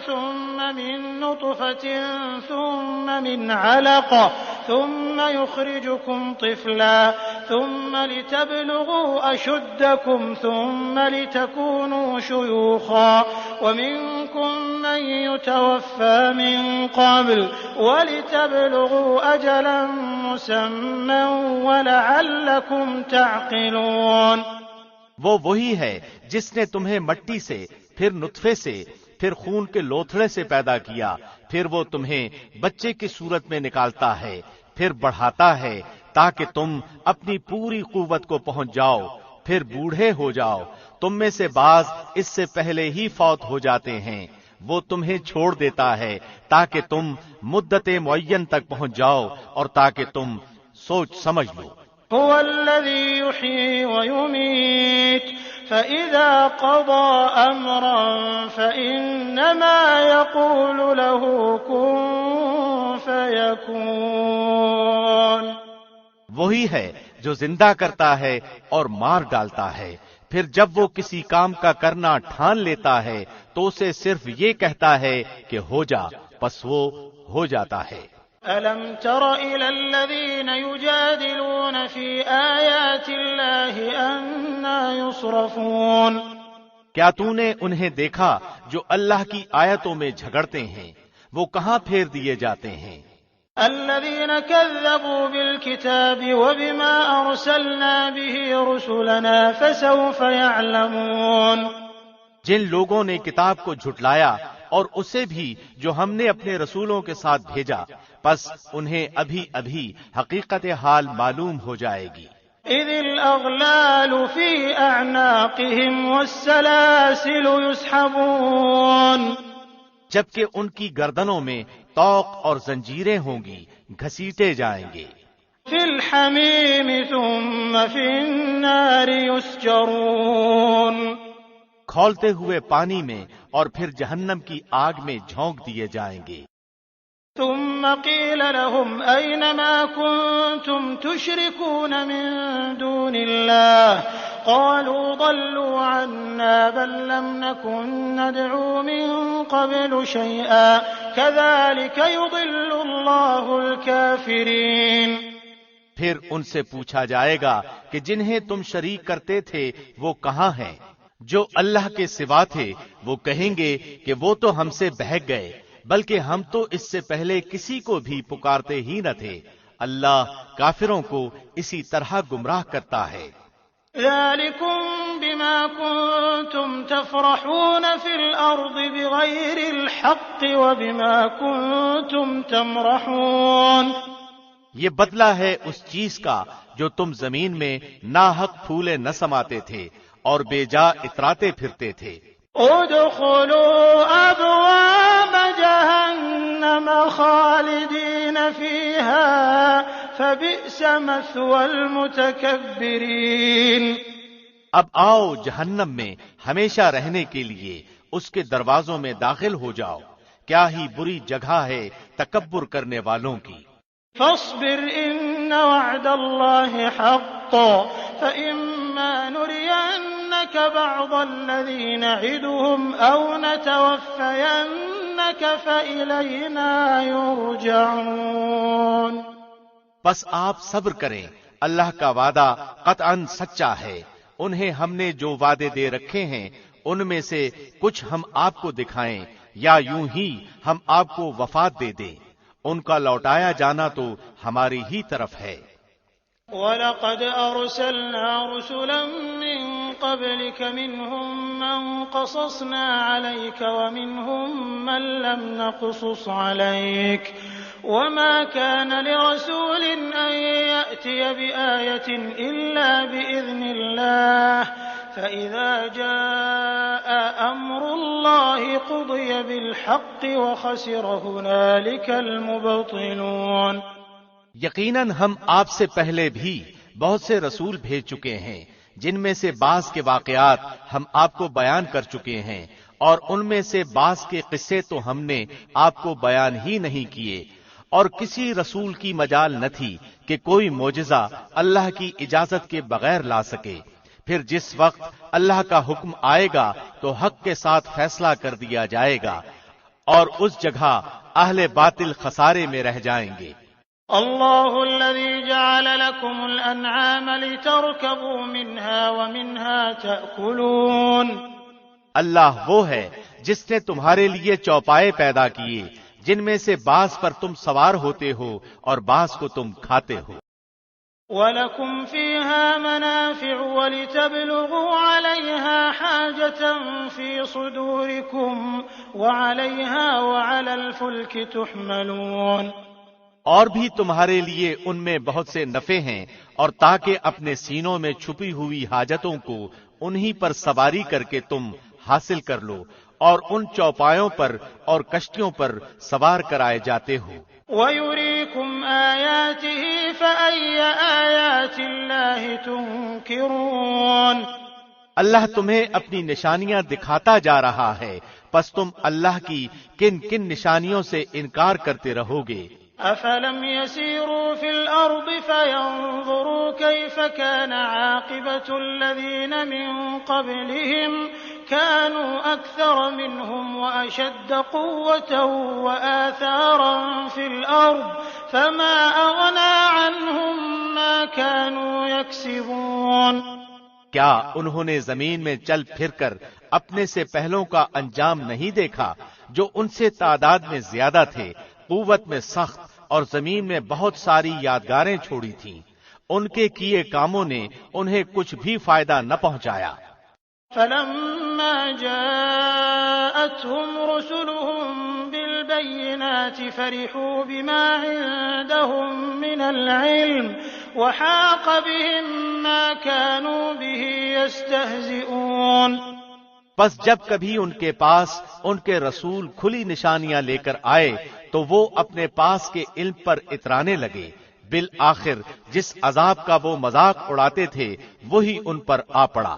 ثم من نطفة ثم من علقة ثم يخرجكم طفلا ثم لتبلغوا أشدكم ثم لتكونوا شيوخا ومنكم من يتوفى من قبل ولتبلغوا أجلا مسمى ولعلكم تعقلون۔ وہ وہی ہے جس نے تمہیں مٹی سے، پھر نطفے سے، پھر خون کے لوتھڑے سے پیدا کیا، پھر وہ تمہیں بچے کی صورت میں نکالتا ہے، پھر بڑھاتا ہے تاکہ تم اپنی پوری قوت کو پہنچ جاؤ، پھر بوڑھے ہو جاؤ۔ تم میں سے بعض اس سے پہلے ہی فوت ہو جاتے ہیں۔ وہ تمہیں چھوڑ دیتا ہے تاکہ تم مدت معین تک پہنچ جاؤ اور تاکہ تم سوچ سمجھ لو۔ هو الذي يحيي ويميت فإذا قضى أمرا فإنما يقول له كن فيكون۔ وہی ہے جو زندہ کرتا ہے اور مار ڈالتا ہے، پھر جب وہ کسی کام کا کرنا ٹھان لیتا ہے تو اسے صرف یہ کہتا ہے کہ ہو جا، پس وہ ہو جاتا ہے۔ أَلَمْ تَرَ إِلَى الَّذِينَ يُجَادِلُونَ فِي آيَاتِ اللَّهِ أَنَّىٰ يُصْرَفُونَ۔ کیا تو نے انہیں دیکھا جو اللہ کی آیتوں میں جھگڑتے ہیں، وہ کہاں پھیر دیے جاتے ہیں؟ الَّذِينَ كَذَّبُوا بِالْكِتَابِ وَبِمَا أَرْسَلْنَا بِهِ رُسُلَنَا فَسَوْفَ يَعْلَمُونَ۔ جن لوگوں نے کتاب کو جھٹلایا اور اسے بھی جو ہم نے اپنے رسولوں کے ساتھ بھیجا، پس انہیں ابھی ابھی حقیقت حال معلوم ہو جائے گی۔ اذ الاغلال فی اعناقهم والسلاسل یسحبون، جبکہ ان کی گردنوں میں طوق اور زنجیریں ہوں گی، گھسیٹے جائیں گے۔ فی الحمیم ثم فی النار یسجرون، کھولتے ہوئے پانی میں اور پھر جہنم کی آگ میں جھونک دیے جائیں گے۔ ثم قیل لهم این ما کنتم تشرکون من دون اللہ قالوا ضلوا عنا بل لم نكن ندعو من قبل شيئا كذلك يضل الله الكافرین، پھر ان سے پوچھا جائے گا کہ جنہیں تم شریک کرتے تھے وہ کہاں ہیں؟ جو اللہ کے سوا تھے وہ کہیں گے کہ وہ تو ہم سے بہک گئے، بلکہ ہم تو اس سے پہلے کسی کو بھی پکارتے ہی نہ تھے۔ اللہ کافروں کو اسی طرح گمراہ کرتا ہے۔ ذلكم بما كنتم تفرحون في الأرض بغير الحق وبما كنتم تمرحون، یہ بدلہ ہے اس چیز کا جو تم زمین میں ناحق پھولے نہ سماتے تھے اور بے جا اتراتے پھرتے تھے۔ ادخلوا ابواب جہنم خالدین فیہا فبئس مثوى المتکبرین، اب آؤ جہنم میں ہمیشہ رہنے کے لیے اس کے دروازوں میں داخل ہو جاؤ، کیا ہی بری جگہ ہے تکبر کرنے والوں کی۔ فاصبر ان وعد اللہ حق فإما نرینک بعض الذی نعدهم او نتوفینک فإلینا یرجعون، بس آپ صبر کریں، اللہ کا وعدہ قطعاً سچا ہے، انہیں ہم نے جو وعدے دے رکھے ہیں ان میں سے کچھ ہم آپ کو دکھائیں یا یوں ہی ہم آپ کو وفات دے دیں، ان کا لوٹایا جانا تو ہماری ہی طرف ہے۔ وَلَقَدْ أَرْسَلْنَا رُسُلًا مِّن قَبْلِكَ مِنْهُمْ مَنْ قَصَصْنَا عَلَيْكَ وَمِنْهُمْ مَنْ لَمْ نَقْصُصْ عَلَيْكَ وَمَا كَانَ لِرَسُولٍ أَن يَأْتِيَ بِآيَةٍ إِلَّا بِإِذْنِ اللَّهِ فَإِذَا جَاءَ أَمْرُ اللَّهِ قُضِيَ بِالْحَقِّ وَخَسِرَ هُنَالِكَ الْمُبْطِلُونَ، یقیناً ہم آپ سے پہلے بھی بہت سے رسول بھیج چکے ہیں، جن میں سے بعض کے واقعات ہم آپ کو بیان کر چکے ہیں اور ان میں سے بعض کے قصے تو ہم نے آپ کو بیان ہی نہیں کیے، اور کسی رسول کی مجال نہ تھی کہ کوئی معجزہ اللہ کی اجازت کے بغیر لا سکے۔ پھر جس وقت اللہ کا حکم آئے گا تو حق کے ساتھ فیصلہ کر دیا جائے گا، اور اس جگہ اہل باطل خسارے میں رہ جائیں گے۔ اللہ الذی جعل لکم الانعام لترکبوا منها ومنها تأکلون، اللہ وہ ہے جس نے تمہارے لیے چوپائے پیدا کیے جن میں سے بعض پر تم سوار ہوتے ہو اور بعض کو تم کھاتے ہو۔ وَلَكُمْ فِيهَا مَنَافِعُ وَلِتَبْلُغُوا عَلَيْهَا حَاجَةً فِي صُدُورِكُمْ وَعَلَيْهَا وَعَلَى الْفُلْكِ تُحْمَلُونَ، اور بھی تمہارے لیے ان میں بہت سے نفع ہیں، اور تاکہ اپنے سینوں میں چھپی ہوئی حاجتوں کو انہی پر سواری کر کے تم حاصل کر لو، اور ان چوپایوں پر اور کشتیوں پر سوار کرائے جاتے ہو۔ وَيُرِيكُمْ آيَاتِهِ فَأَيَّ آيَاتِ اللَّهِ تُنكِرُونَ، اللہ تمہیں اپنی نشانیاں دکھاتا جا رہا ہے، پس تم اللہ کی کن کن نشانیوں سے انکار کرتے رہو گے۔ أَفَلَمْ يَسِيرُوا فِي الْأَرْضِ فَيَنظُرُوا كَيْفَ كَانَ عَاقِبَةُ الَّذِينَ مِن قَبْلِهِمْ كَانُوا أَكْثَرَ مِنْهُمْ وَأَشَدَّ قُوَّةً وَآثَارًا فِي الْأَرْضِ فَمَا أَغْنَىٰ عَنْهُمْ مَا كَانُوا يَكْسِبُونَ، کیا انہوں نے زمین میں چل پھر کر اپنے سے پہلوں کا انجام نہیں دیکھا جو ان سے تعداد میں زیادہ تھے، قوت میں سخت، اور زمین میں بہت ساری یادگاریں چھوڑی تھیں؟ ان کے کیے کاموں نے انہیں کچھ بھی فائدہ نہ پہنچایا۔ فَلَمَّا جَاءَتْهُمْ رُسُلُهُم بِالْبَيِّنَاتِ البينات فرحوا بما عندهم من العلم وحاق بهم ما كانوا به يستهزئون۔ بس جب کبھی ان کے پاس ان کے رسول کھلی نشانیاں لے کر آئے تو وہ اپنے پاس کے علم پر اترانے لگے، بالآخر جس عذاب کا وہ مذاق اڑاتے تھے وہی ان پر آ پڑا۔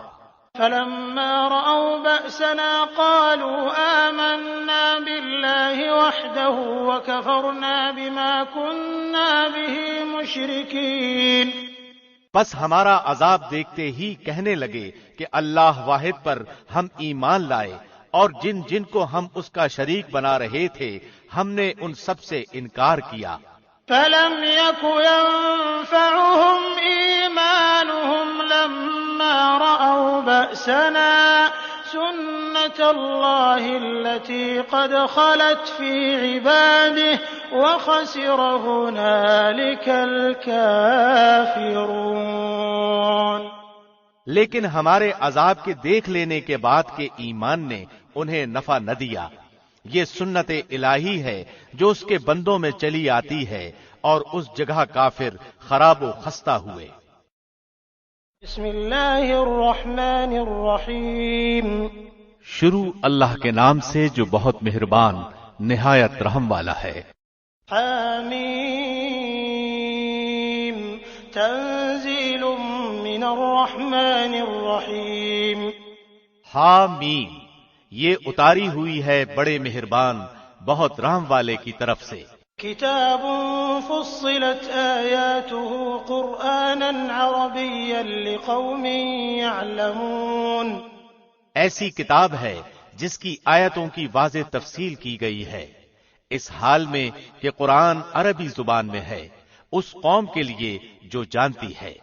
فلما رأوا بأسنا قالوا آمنا بالله وحده وكفرنا بما كنا به مشركين۔ بس ہمارا عذاب دیکھتے ہی کہنے لگے کہ اللہ واحد پر ہم ایمان لائے، اور جن جن کو ہم اس کا شریک بنا رہے تھے ہم نے ان سب سے انکار کیا۔ فلم يك ينفعهم إيمانهم لما رأوا بأسنا سنة الله التي قد خلت في عباده وخسر هنالك الكافرون۔ لیکن ہمارے عذاب کے دیکھ لینے کے بعد کے ایمان نے انہیں نفع نہ دیا۔ یہ سنت الہی ہے جو اس کے بندوں میں چلی آتی ہے، اور اس جگہ کافر خراب و خستہ ہوئے۔ بسم اللہ الرحمن الرحیم۔ شروع اللہ کے نام سے جو بہت مہربان نہایت رحم والا ہے۔ حامیم تنزیل من الرحمن الرحیم۔ حامیم یہ اتاری ہوئی ہے بڑے مہربان بہت رحم والے کی طرف سے۔ کتاب فصلت آیاته قرآنا عربیا لقوم یعلمون۔ ایسی کتاب ہے جس کی آیتوں کی واضح تفصیل کی گئی ہے، اس حال میں کہ قرآن عربی زبان میں ہے، اس قوم کے لیے جو جانتی ہے۔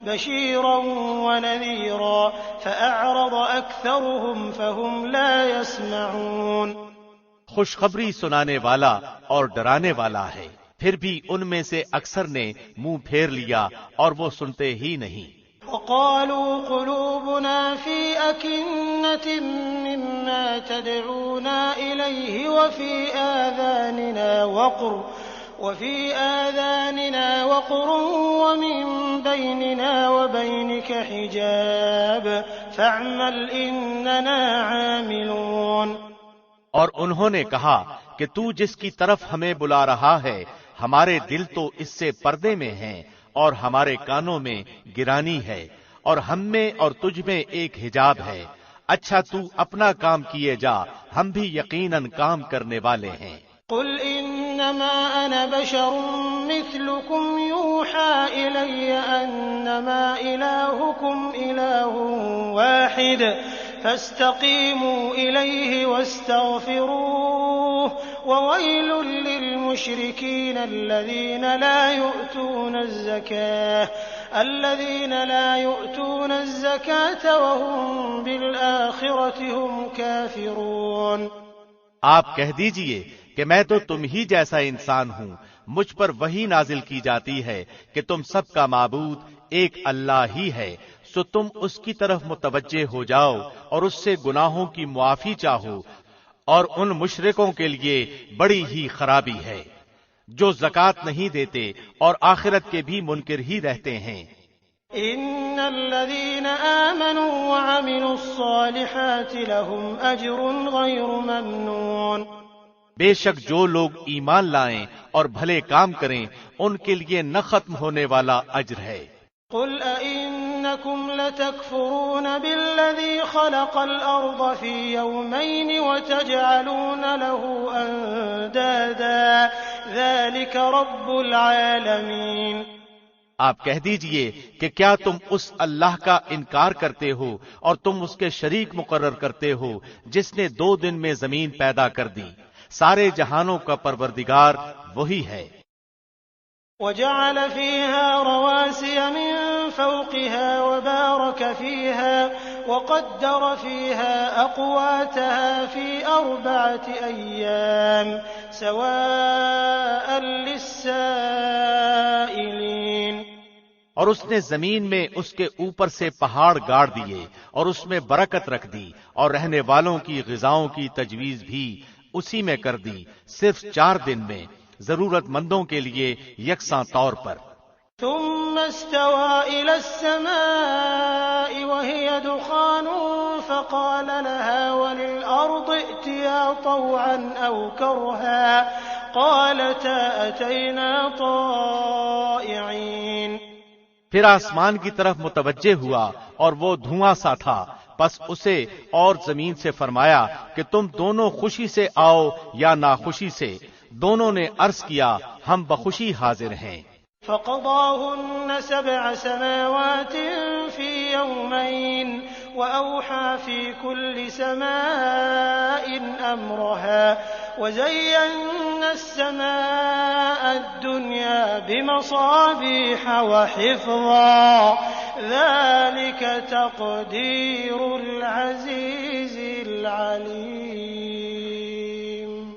بشیرا ونذیرا فأعرض أكثرهم فهم لا يسمعون۔ خوشخبری سنانے والا اور ڈرانے والا ہے، پھر بھی ان میں سے اکثر نے منہ پھیر لیا اور وہ سنتے ہی نہیں۔ وقالوا قلوبنا في أكنة مما تدعونا إليه وفي آذاننا وقر ومن بيننا وبينك حجاب فاعمل إننا عاملون۔ اور انہوں نے کہا کہ تو جس کی طرف ہمیں بلا رہا ہے ہمارے دل تو اس سے پردے میں ہیں اور ہمارے کانوں میں گرانی ہے، اور ہم میں اور تجھ میں ایک حجاب ہے، اچھا تو اپنا کام کیے جا، ہم بھی یقیناً کام کرنے والے ہیں۔ قل انما انا بشر مثلكم يوحى الي انما الهكم اله واحد فاستقيموا اليه واستغفروه وويل للمشركين الذين لا يؤتون الزكاة وهم بالآخرة هم كافرون۔ آپ کہہ دیجئے کہ میں تو تم ہی جیسا انسان ہوں، مجھ پر وحی نازل کی جاتی ہے کہ تم سب کا معبود ایک اللہ ہی ہے، سو تم اس کی طرف متوجہ ہو جاؤ اور اس سے گناہوں کی معافی چاہو، اور ان مشرکوں کے لیے بڑی ہی خرابی ہے جو زکوٰۃ نہیں دیتے اور آخرت کے بھی منکر ہی رہتے ہیں۔ ان الذين آمنوا وعملوا الصالحات لهم اجر غير ممنون۔ بے شک جو لوگ ایمان لائیں اور بھلے کام کریں ان کے لیے نہ ختم ہونے والا اجر ہے۔ قل أئنكم لتكفرون بالذي خلق الأرض في يومين وتجعلون له أندادا ذلك رب العالمين۔ آپ کہہ دیجئے کہ کیا تم اس اللہ کا انکار کرتے ہو اور تم اس کے شریک مقرر کرتے ہو جس نے 2 دن میں زمین پیدا کر دی، سارے جہانوں کا پروردگار وہی ہے۔ وجعل فيها رواسي من فوقها وبارك فيها وقدر فيها أقواتها في 4 أيام سواء للسائلين۔ اور اس نے زمین میں اس کے اوپر سے پہاڑ گاڑ دیے اور اس میں برکت رکھ دی، اور رہنے والوں کی غذاؤں کی تجویز بھی اسی میں کر دی، صرف 4 دن میں، ضرورت مندوں کے لیے یکساں طور پر۔ ثم استوى إلى السماء وهي دخان فقال لها وللأرض ائتيا طوعا أو كرها قالتا أتينا طائعين۔ پھر آسمان کی طرف متوجہ ہوا اور وہ دھواں سا تھا، پس اسے اور زمین سے فرمایا کہ تم دونوں خوشی سے آؤ یا ناخوشی سے۔ دونوں نے عرض کیا ہم بخوشی حاضر ہیں۔ فقضاهن 7 سماوات في يومين وأوحى في كل سماء أمرها وزينا السماء الدنيا بمصابيح وحفظا ذلك تقدير العزيز العليم۔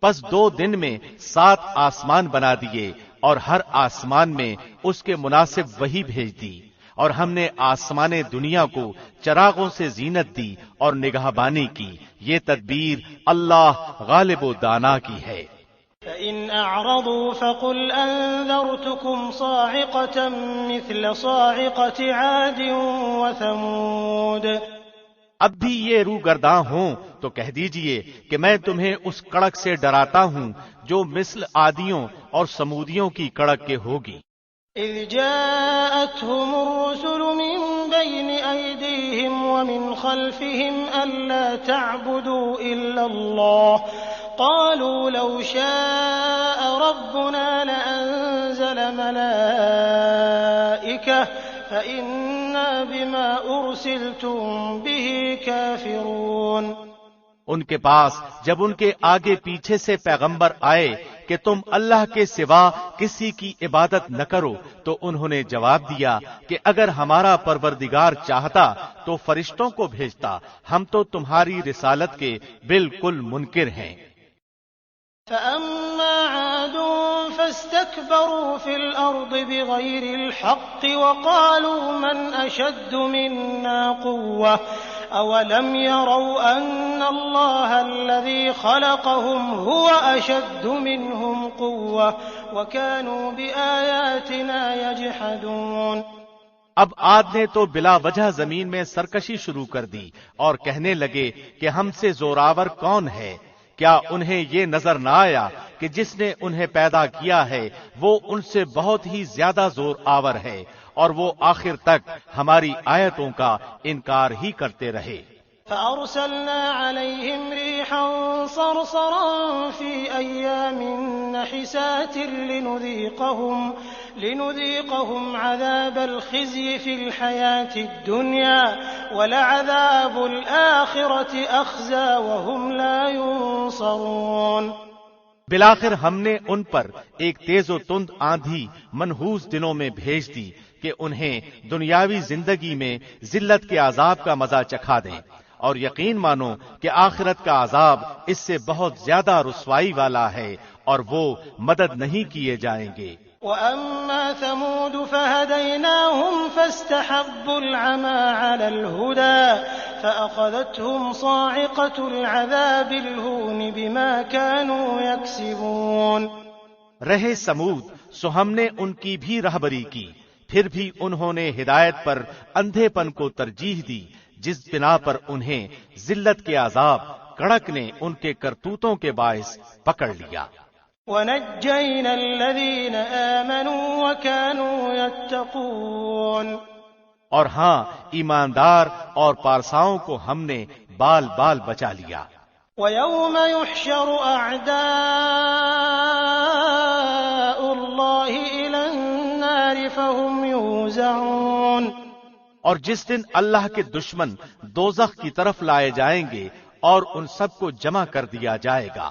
پس 2 دن میں 7 آسمان بنا دیے اور ہر آسمان میں اس کے مناسب وحی بھیج دی، اور ہم نے آسمان دنیا کو چراغوں سے زینت دی اور نگہبانی کی۔ یہ تدبیر اللہ غالب و دانا کی ہے۔ فإن أعرضوا فقل أنذرتكم صاعقة مثل صاعقة عاد وثمود۔ اب بھی یہ روگرداں ہوں تو کہہ دیجئے کہ میں تمہیں اس کڑک سے ڈراتا ہوں جو مثل عادیوں اور سمودیوں کی کڑک کے ہوگی۔ إذ جاءتهم الرسل من بين أيديهم ومن خلفهم ألا تعبدوا إلا الله قالوا لو شاء ربنا لأنزل ملائكة فإنا بما أرسلتم به كافرون۔ ان کے پاس جب ان کے آگے پیچھے سے پیغمبر آئے کہ تم اللہ کے سوا کسی کی عبادت نہ کرو، تو انہوں نے جواب دیا کہ اگر ہمارا پروردگار چاہتا تو فرشتوں کو بھیجتا، ہم تو تمہاری رسالت کے بالکل منکر ہیں۔ فأما عاد فاستكبروا في الأرض بغير الحق وقالوا من أشد منا قوة أولم يروا أن الله الذي خلقهم هو أشد منهم قوة وكانوا بآياتنا يجحدون۔ اب عاد نے تو بلا وجہ زمین میں سرکشی شروع کر دی اور کہنے لگے کہ ہم سے زوراور کون ہے؟ کیا انہیں یہ نظر نہ آیا کہ جس نے انہیں پیدا کیا ہے وہ ان سے بہت ہی زیادہ زور آور ہے، اور وہ آخر تک ہماری آیتوں کا انکار ہی کرتے رہے۔ فأرسلنا عليهم ريحا صرصرا في أيام نحسات لنذيقهم عذاب الخزي في الحياة الدنيا ولعذاب الآخرة أخزى وهم لا ينصرون۔ بلاخر ہم نے ان پر ایک تیز و تند آندھی منحوس دنوں میں بھیج دی کہ انہیں دنیاوی زندگی میں ذلت کے عذاب کا مزہ چکھا دیں، اور یقین مانو کہ آخرت کا عذاب اس سے بہت زیادہ رسوائی والا ہے اور وہ مدد نہیں کیے جائیں گے۔ وَأَمَّا ثَمُودُ فَهَدَيْنَاهُمْ فَاسْتَحَبُّوا الْعَمَى عَلَى الْهُدَى فَأَخَذَتْهُمْ صَاعِقَةُ الْعَذَابِ الْهُونِ بِمَا كَانُوا يَكْسِبُونَ۔ رہے سمود، سو ہم نے ان کی بھی رہبری کی، پھر بھی انہوں نے ہدایت پر اندھے پن کو ترجیح دی، جس بنا پر انہیں ذلت کے عذاب کڑک نے ان کے کرتوتوں کے باعث پکڑ لیا۔ وَنَجَّيْنَا الَّذِينَ آمَنُوا وَكَانُوا يَتَّقُونَ۔ اور ہاں، ایماندار اور پارساؤں کو ہم نے بال بال بچا لیا۔ وَيَوْمَ يُحْشَرُ أَعْدَاءُ اللَّهِ إِلَى النَّارِ فَهُمْ يُوزَعُونَ۔ اور جس دن اللہ کے دشمن دوزخ کی طرف لائے جائیں گے اور ان سب کو جمع کر دیا جائے گا۔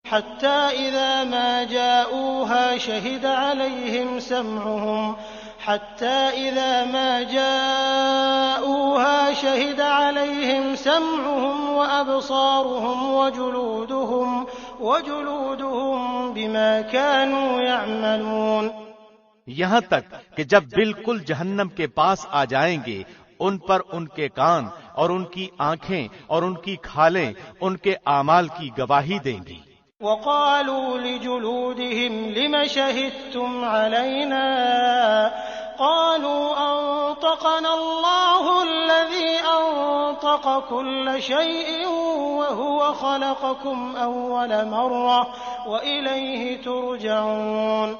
حتى إذا ما جاءوها شهد عليهم سمعهم وأبصارهم وجلودهم بما كانوا يعملون۔ یہاں تک کہ جب بالکل جہنم کے پاس آ جائیں گے ان پر ان کے کان اور ان کی آنکھیں اور ان کی کھالیں ان کے اعمال کی گواہی دیں گی۔ وقالوا لجلودهم لم شهدتم علينا قالوا أنطقنا الله الذي أنطق كل شيء وهو خلقكم أول مرة وإليه ترجعون۔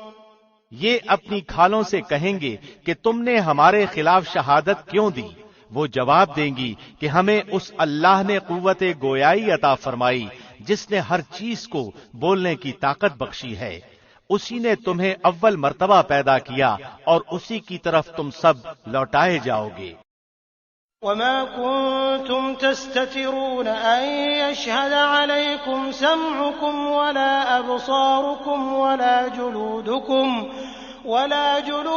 یہ اپنی کھالوں سے کہیں گے کہ تم نے ہمارے خلاف شہادت کیوں دی؟ وہ جواب دیں گی کہ ہمیں اس اللہ نے قوت گویائی عطا فرمائی جس نے ہر چیز کو بولنے کی طاقت بخشی ہے، اسی نے تمہیں اول مرتبہ پیدا کیا اور اسی کی طرف تم سب لوٹائے جاؤ گے۔ وما كنتم تستترون أن يشهد عليكم سمعكم ولا أبصاركم ولا جلودكم ولكن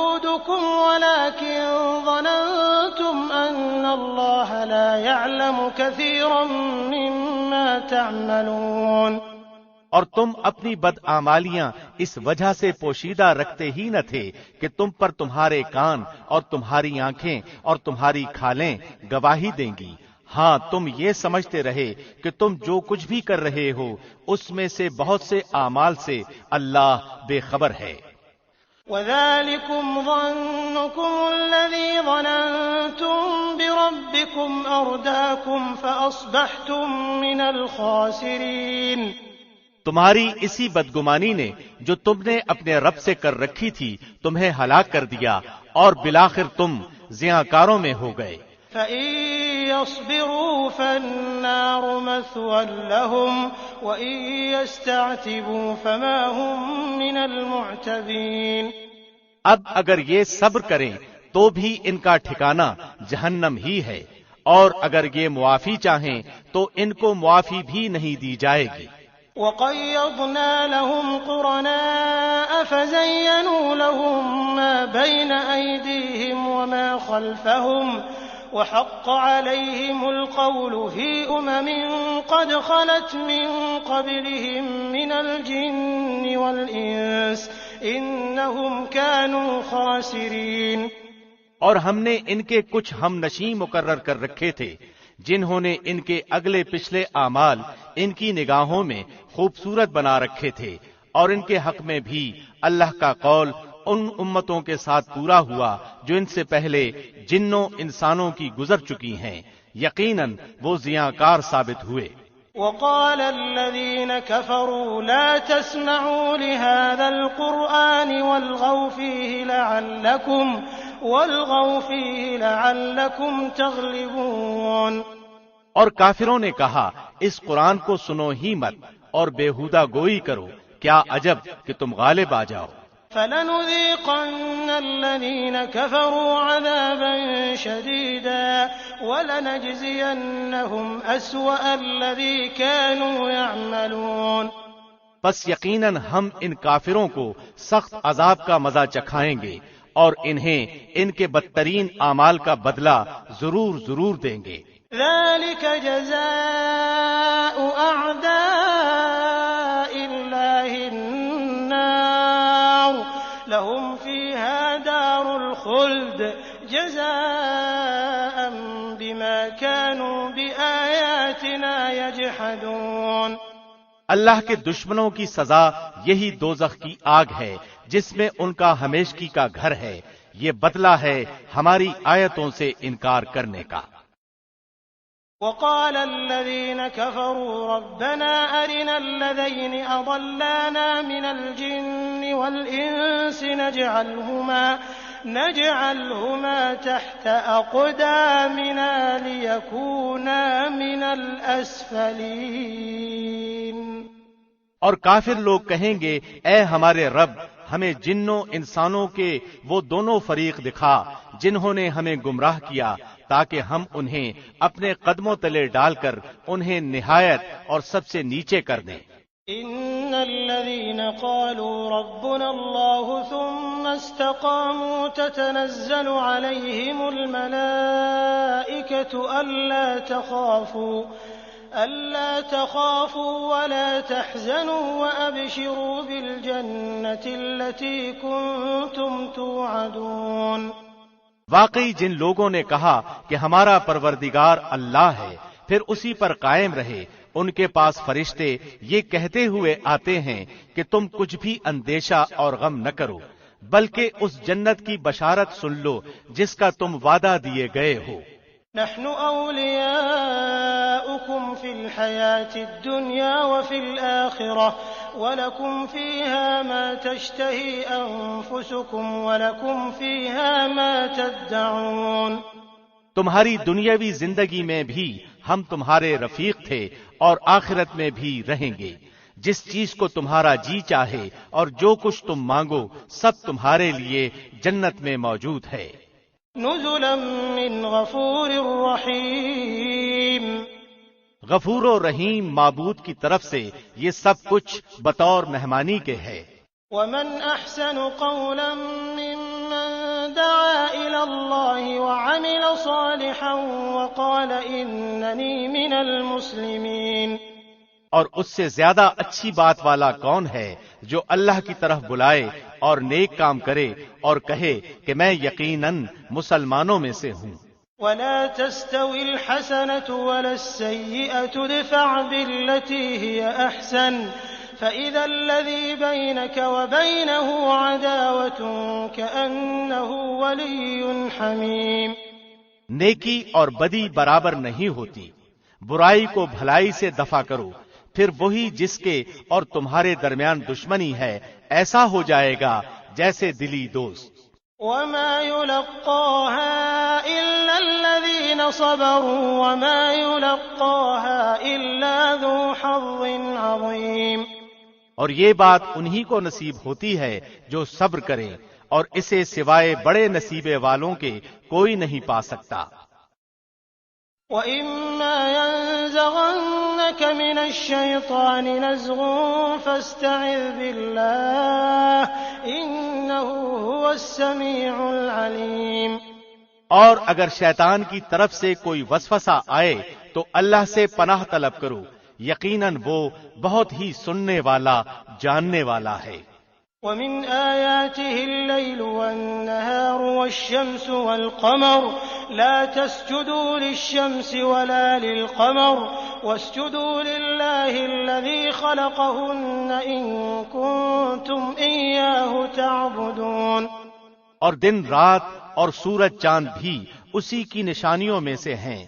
ظننتم أن الله لا يعلم كثيرا مما تعملون۔ اور تم اپنی بدعمالیاں اس وجہ سے پوشیدہ رکھتے ہی نہ تھے کہ تم پر تمہارے کان اور تمہاری آنکھیں اور تمہاری کھالیں گواہی دیں گی۔ ہاں تم یہ سمجھتے رہے کہ تم جو کچھ بھی کر رہے ہو اس میں سے بہت سے اعمال سے اللہ بے خبر ہے۔ وذلكم ظنكم الذي ظننتم بربكم أرداكم فأصبحتم من الخاسرين۔ تمہاری اسی بدگمانی نے جو تم نے اپنے رب سے کر رکھی تھی تمہیں ہلاک کر دیا اور بالآخر تم زیانکاروں میں ہو گئے۔ فَإِن يَصْبِرُوا فَالنَّارُ مَثْوًى لَهُمْ وَإِن يَسْتَعْتِبُوا فَمَا هُمْ مِنَ الْمُعْتَبِينَ۔ اب اگر یہ صبر کریں تو بھی ان کا ٹھکانہ جہنم ہی ہے، اور اگر یہ معافی چاہیں تو ان کو معافی بھی نہیں دی جائے گی۔ وَقَيَّضْنَا لَهُمْ قُرَنَاءَ فَزَيَّنُوا لَهُم مَّا بَيْنَ أَيْدِيهِمْ وَمَا خَلْفَهُمْ وَحَقَّ عَلَيْهِمُ الْقَوْلُ فِي أُمَمٍ قَدْ خَلَتْ مِن قَبْلِهِم مِّنَ الْجِنِّ وَالْإِنسِ إِنَّهُمْ كَانُوا خَاسِرِينَ۔ اور ہم نے ان کے کچھ ہم نشین مقرر کر رکھے تھے جنہوں نے ان کے اگلے پچھلے اعمال ان کی نگاہوں میں خوبصورت بنا رکھے تھے، اور ان کے حق میں بھی اللہ کا قول ان امتوں کے ساتھ پورا ہوا جو ان سے پہلے جنوں انسانوں کی گزر چکی ہیں، یقیناً وہ زیانکار ثابت ہوئے۔ وقال الذين كفروا لا تسمعوا لهذا القرآن والغوا فيه لعلكم تغلبون۔ اور کافروں نے کہا اس قرآن کو سنو ہی مت اور بیہودہ گوئی کرو، کیا عجب کہ تم غالب آ جاؤ۔ فَلَنُذِيقَنَّ الَّذِينَ كَفَرُوا عَذَابًا شَدِيدًا وَلَنَجْزِيَنَّهُمْ أَسْوَأَ الَّذِي كَانُوا يَعْمَلُونَ۔ پس یقیناً ہم ان کافروں کو سخت عذاب کا مزہ چکھائیں گے اور انہیں ان کے بدترین اعمال کا بدلہ ضرور دیں گے۔ ذَلِكَ جَزَاءُ أَعْدَاءِ اللَّهِ النَّارُ لَهُمْ فِيهَا دَارُ الْخُلْدِ جَزَاءً بِمَا كَانُوا بِآيَاتِنَا يَجْحَدُونَ۔ اللہ کے دشمنوں کی سزا یہی دوزخ کی آگ ہے جس میں ان کا ہمیشگی کا گھر ہے، یہ بدلہ ہے ہماری آیتوں سے انکار کرنے کا۔ وقال الذين كفروا ربنا أرنا الذين أضلانا من الجن والإنس نجعلهما تحت أقدامنا ليكونا من الأسفلين۔ اور کافر لوگ کہیں گے اے ہمارے رب ہمیں جنوں انسانوں کے وہ دونوں فریق دکھا جنہوں نے ہمیں گمراہ کیا تاکہ ہم انہیں اپنے قدموں تلے ڈال کر انہیں نہایت اور سب سے نیچے کر دیں۔ ان الذين قالوا ربنا الله ثم استقاموا تتنزل عليهم الملائكة ألا تخافوا ولا تحزنوا وأبشروا بالجنة التي كنتم توعدون۔ واقعی جن لوگوں نے کہا کہ ہمارا پروردگار اللہ ہے پھر اسی پر قائم رہے، ان کے پاس فرشتے یہ کہتے ہوئے آتے ہیں کہ تم کچھ بھی اندیشہ اور غم نہ کرو، بلکہ اس جنت کی بشارت سن لو جس کا تم وعدہ دیے گئے ہو۔ نحن أولياؤكم في الحياة الدنيا وفي الآخرة ولكم فيها ما تشتهي أنفسكم ولكم فيها ما تدعون۔ تمہاری دنیاوی زندگی میں بھی ہم تمہارے رفیق تھے اور آخرت میں بھی رہیں گے، جس چیز کو تمہارا جی چاہے اور جو کچھ تم مانگو سب تمہارے لیے جنت میں موجود ہے۔ نزلا من غفور رحیم، غفور و رحیم معبود کی طرف سے یہ سب کچھ بطور مہمانی کے ہے۔ ومن احسن قولا ممن دعا الى اللہ وعمل صالحا وقال اننی من المسلمین، اور اس سے زیادہ اچھی بات والا کون ہے جو اللہ کی طرف بلائے اور نیک کام کرے اور کہے کہ میں یقیناً مسلمانوں میں سے ہوں۔ ولا تستوي الحسنة ولا السيئة ادفع بالتي هي أحسن فإذا الذي بينك وبينه عداوة كأنه ولي حميم۔ نیکی اور بدی برابر نہیں ہوتی، برائی کو بھلائی سے دفع کرو، پھر وہی جس کے اور تمہارے درمیان دشمنی ہے ایسا ہو جائے گا جیسے دلی دوست۔ وما يلقاها إلا الذين صبروا وما يلقاها إلا ذو حظ عظيم۔ اور یہ بات انہی کو نصیب ہوتی ہے جو صبر کریں، اور اسے سوائے بڑے نصیبے والوں کے کوئی نہیں پا سکتا۔ وَإِمَّا يَنزَغَنَّكَ مِنَ الشَّيْطَانِ نَزْغٌ فَاسْتَعِذْ بِاللَّهِ إِنَّهُ هُوَ السَّمِيعُ الْعَلِيمُ۔ اور اگر شیطان کی طرف سے کوئی وسوسہ آئے تو اللہ سے پناہ طلب کرو، یقیناً وہ بہت ہی سننے والا جاننے والا ہے۔ وَمِنْ آيَاتِهِ اللَّيْلُ وَالنَّهَارُ وَالشَّمْسُ وَالْقَمَرُ لَا تَسْجُدُوا لِلشَّمْسِ وَلَا لِلْقَمَرِ وَاسْجُدُوا لِلَّهِ الَّذِي خَلَقَهُنَّ إِن كُنتُمْ إِيَّاهُ تَعْبُدُونَ۔ اور دن رات اور سورج چاند بھی اسی کی نشانیوں میں سے ہیں،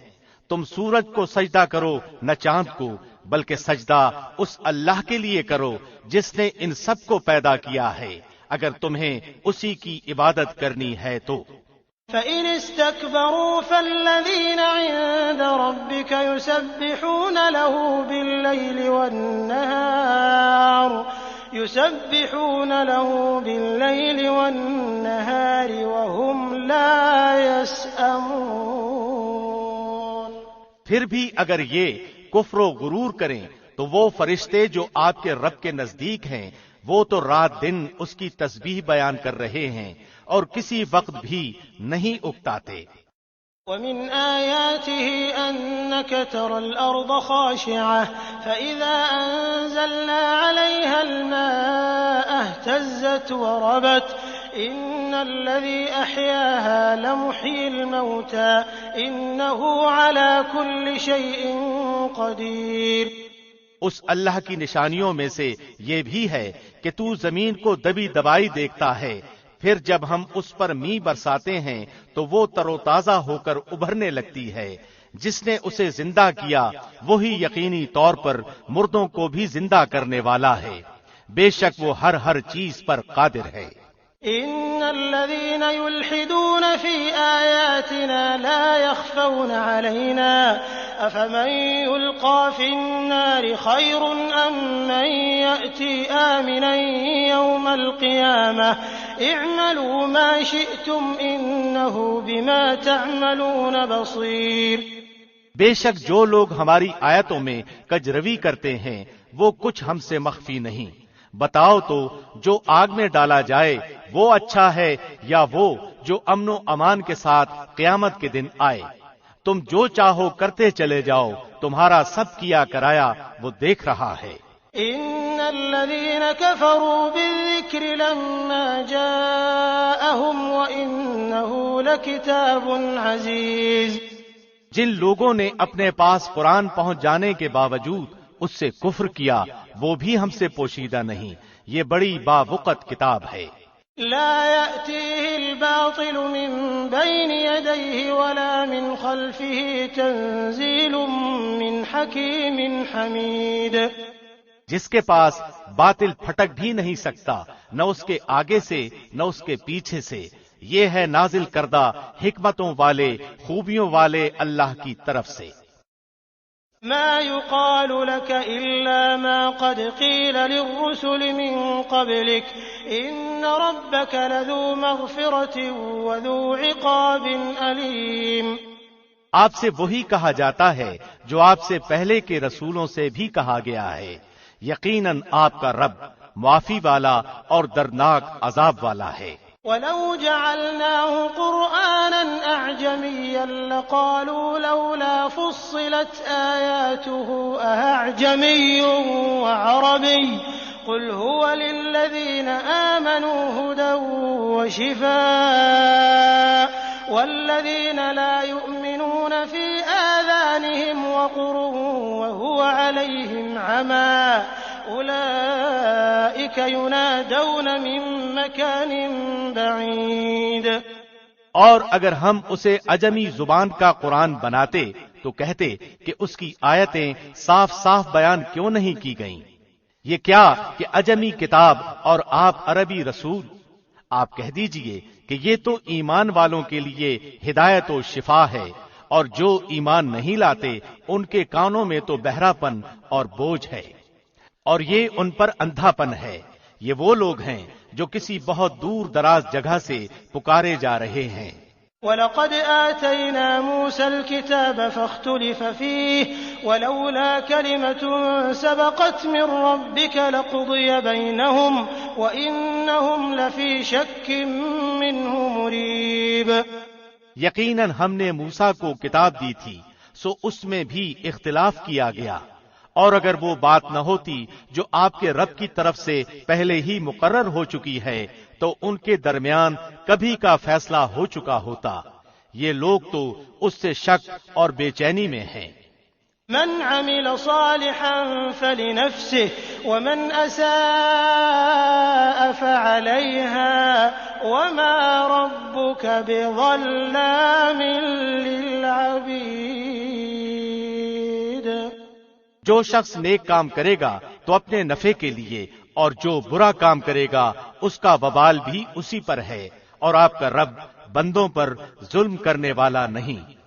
تم سورج کو سجدہ کرو نہ چاند کو، بلکہ سجدہ اس اللہ کے لیے کرو جس نے ان سب کو پیدا کیا ہے، اگر تمہیں اسی کی عبادت کرنی ہے تو۔ فَإِنِ اسْتَكْبَرُوا فَالَّذِينَ عِندَ رَبِّكَ يُسَبِّحُونَ لَهُ بِاللَّيْلِ وَالنَّهَارِ وَهُمْ لَا يَسْأَمُونَ۔ پھر بھی اگر یہ کفر و غرور کریں تو وہ فرشتے جو آپ کے رب کے نزدیک ہیں وہ تو رات دن اس کی تسبیح بیان کر رہے ہیں اور کسی وقت بھی نہیں اکتاتے۔ وَمِنْ آيَاتِهِ أَنَّكَ تَرَى الْأَرْضَ خَاشِعَةً فَإِذَا أَنزَلْنَا عَلَيْهَا الْمَاءَ اهْتَزَّتْ وَرَبَتْ إِنَّ الَّذِي أَحْيَاهَا لَمُحْيِي الْمَوْتَى إِنَّهُ عَلَى كُلِّ شَيْءٍ قَدِيرٌ۔ اس اللہ کی نشانیوں میں سے یہ بھی ہے کہ تو زمین کو دبی دبائی دیکھتا ہے، پھر جب ہم اس پر می برساتے ہیں تو وہ تر و تازہ ہو کر ابھرنے لگتی ہے۔ جس نے اسے زندہ کیا وہی یقینی طور پر مردوں کو بھی زندہ کرنے والا ہے، بے شک وہ ہر چیز پر قادر ہے۔ إِنَّ الَّذِينَ يُلْحِدُونَ فِي آيَاتِنَا لَا يَخْفَوْنَ عَلَيْنَا أَفَمَن يُلْقَىٰ فِي النَّارِ خَيْرٌ أَم مَّن يَأْتِي آمِنًا يَوْمَ الْقِيَامَةِ اعْمَلُوا مَا شِئْتُمْ إِنَّهُ بِمَا تَعْمَلُونَ بَصِيرٌ۔ بے شک جو لوگ ہماری آیتوں میں کجروی کرتے ہیں وہ کچھ ہم سے مخفی نہیں۔ بتاؤ تو جو آگ میں ڈالا جائے وہ اچھا ہے یا وہ جو امن و امان کے ساتھ قیامت کے دن آئے؟ تم جو چاہو کرتے چلے جاؤ، تمہارا سب کیا کرایا وہ دیکھ رہا ہے۔ إِنَّ الذين كفروا بالذكر لما جاءهم وإنه لكتاب عزيز۔ جن لوگوں نے اپنے پاس قرآن پہنچ جانے کے باوجود اس سے کفر کیا وہ بھی ہم سے پوشیدہ نہیں، یہ بڑی باوقت کتاب ہے۔ لا يأتيه الباطل من بين يديه ولا من خلفه تنزيل من حكيم حميد۔ جس کے پاس باطل پھٹک بھی نہیں سکتا، نہ اس کے آگے سے نہ اس کے پیچھے سے، یہ ہے نازل کردہ حکمتوں والے خوبیوں والے اللہ کی طرف سے۔ ما يقال لك إلا ما قد قيل للرسل من قبلك إن ربك لذو مغفرة وذو عقاب أليم۔ آپ سے وہی کہا جاتا ہے جو آپ سے پہلے کے رسولوں سے بھی کہا گیا ہے، یقیناً آپ کا رب معافی والا اور دردناک عذاب والا ہے۔ وَلَوْ جَعَلْنَاهُ قُرْآنًا أَعْجَمِيًّا لَقَالُوا لَوْلَا فُصِّلَتْ آيَاتُهُ أَأَعْجَمِيٌّ وَعَرَبِيٌّ قُلْ هُوَ لِلَّذِينَ آمَنُوا هُدًى وَشِفَاءٌ وَالَّذِينَ لَا يُؤْمِنُونَ فِي آذَانِهِمْ وَقْرٌ وَهُوَ عَلَيْهِمْ عَمًى أولئك ينادون من مكان بعيد۔ اور اگر ہم اسے عجمی زبان کا قرآن بناتے تو کہتے کہ اس کی آیتیں صاف صاف بیان کیوں نہیں کی گئیں، یہ کیا کہ عجمی کتاب اور آپ عربی رسول۔ آپ کہہ دیجئے کہ یہ تو ایمان والوں کے لیے ہدایت و شفا ہے، اور جو ایمان نہیں لاتے ان کے کانوں میں تو بہرا پن اور بوجھ ہے، اور یہ ان پر اندھا پن ہے۔ یہ وہ لوگ ہیں جو کسی بہت دور دراز جگہ سے پکارے جا رہے ہیں۔ وَلَقَدْ آتَيْنَا مُوسَى الْكِتَابَ فَاخْتُلِفَ فِيهِ وَلَوْلَا كَلِمَةٌ سَبَقَتْ مِنْ رَبِّكَ لَقُضِيَ بَيْنَهُمْ وَإِنَّهُمْ لَفِي شَكٍّ مِّنْهُ مُرِيبٍ۔ یقیناً ہم نے موسیٰ کو کتاب دی تھی، سو اس میں بھی اختلاف کیا گیا، اور اگر وہ بات نہ ہوتی جو آپ کے رب کی طرف سے پہلے ہی مقرر ہو چکی ہے تو ان کے درمیان کبھی کا فیصلہ ہو چکا ہوتا۔ یہ لوگ تو اس سے شک اور بے چینی میں ہیں۔ من عمل صالحا فلنفسه ومن اساء فعليها وما ربك بظلام للعبيد۔ جو شخص نیک کام کرے گا تو اپنے نفع کے لیے، اور جو برا کام کرے گا اس کا وبال بھی اسی پر ہے، اور آپ کا رب بندوں پر ظلم کرنے والا نہیں۔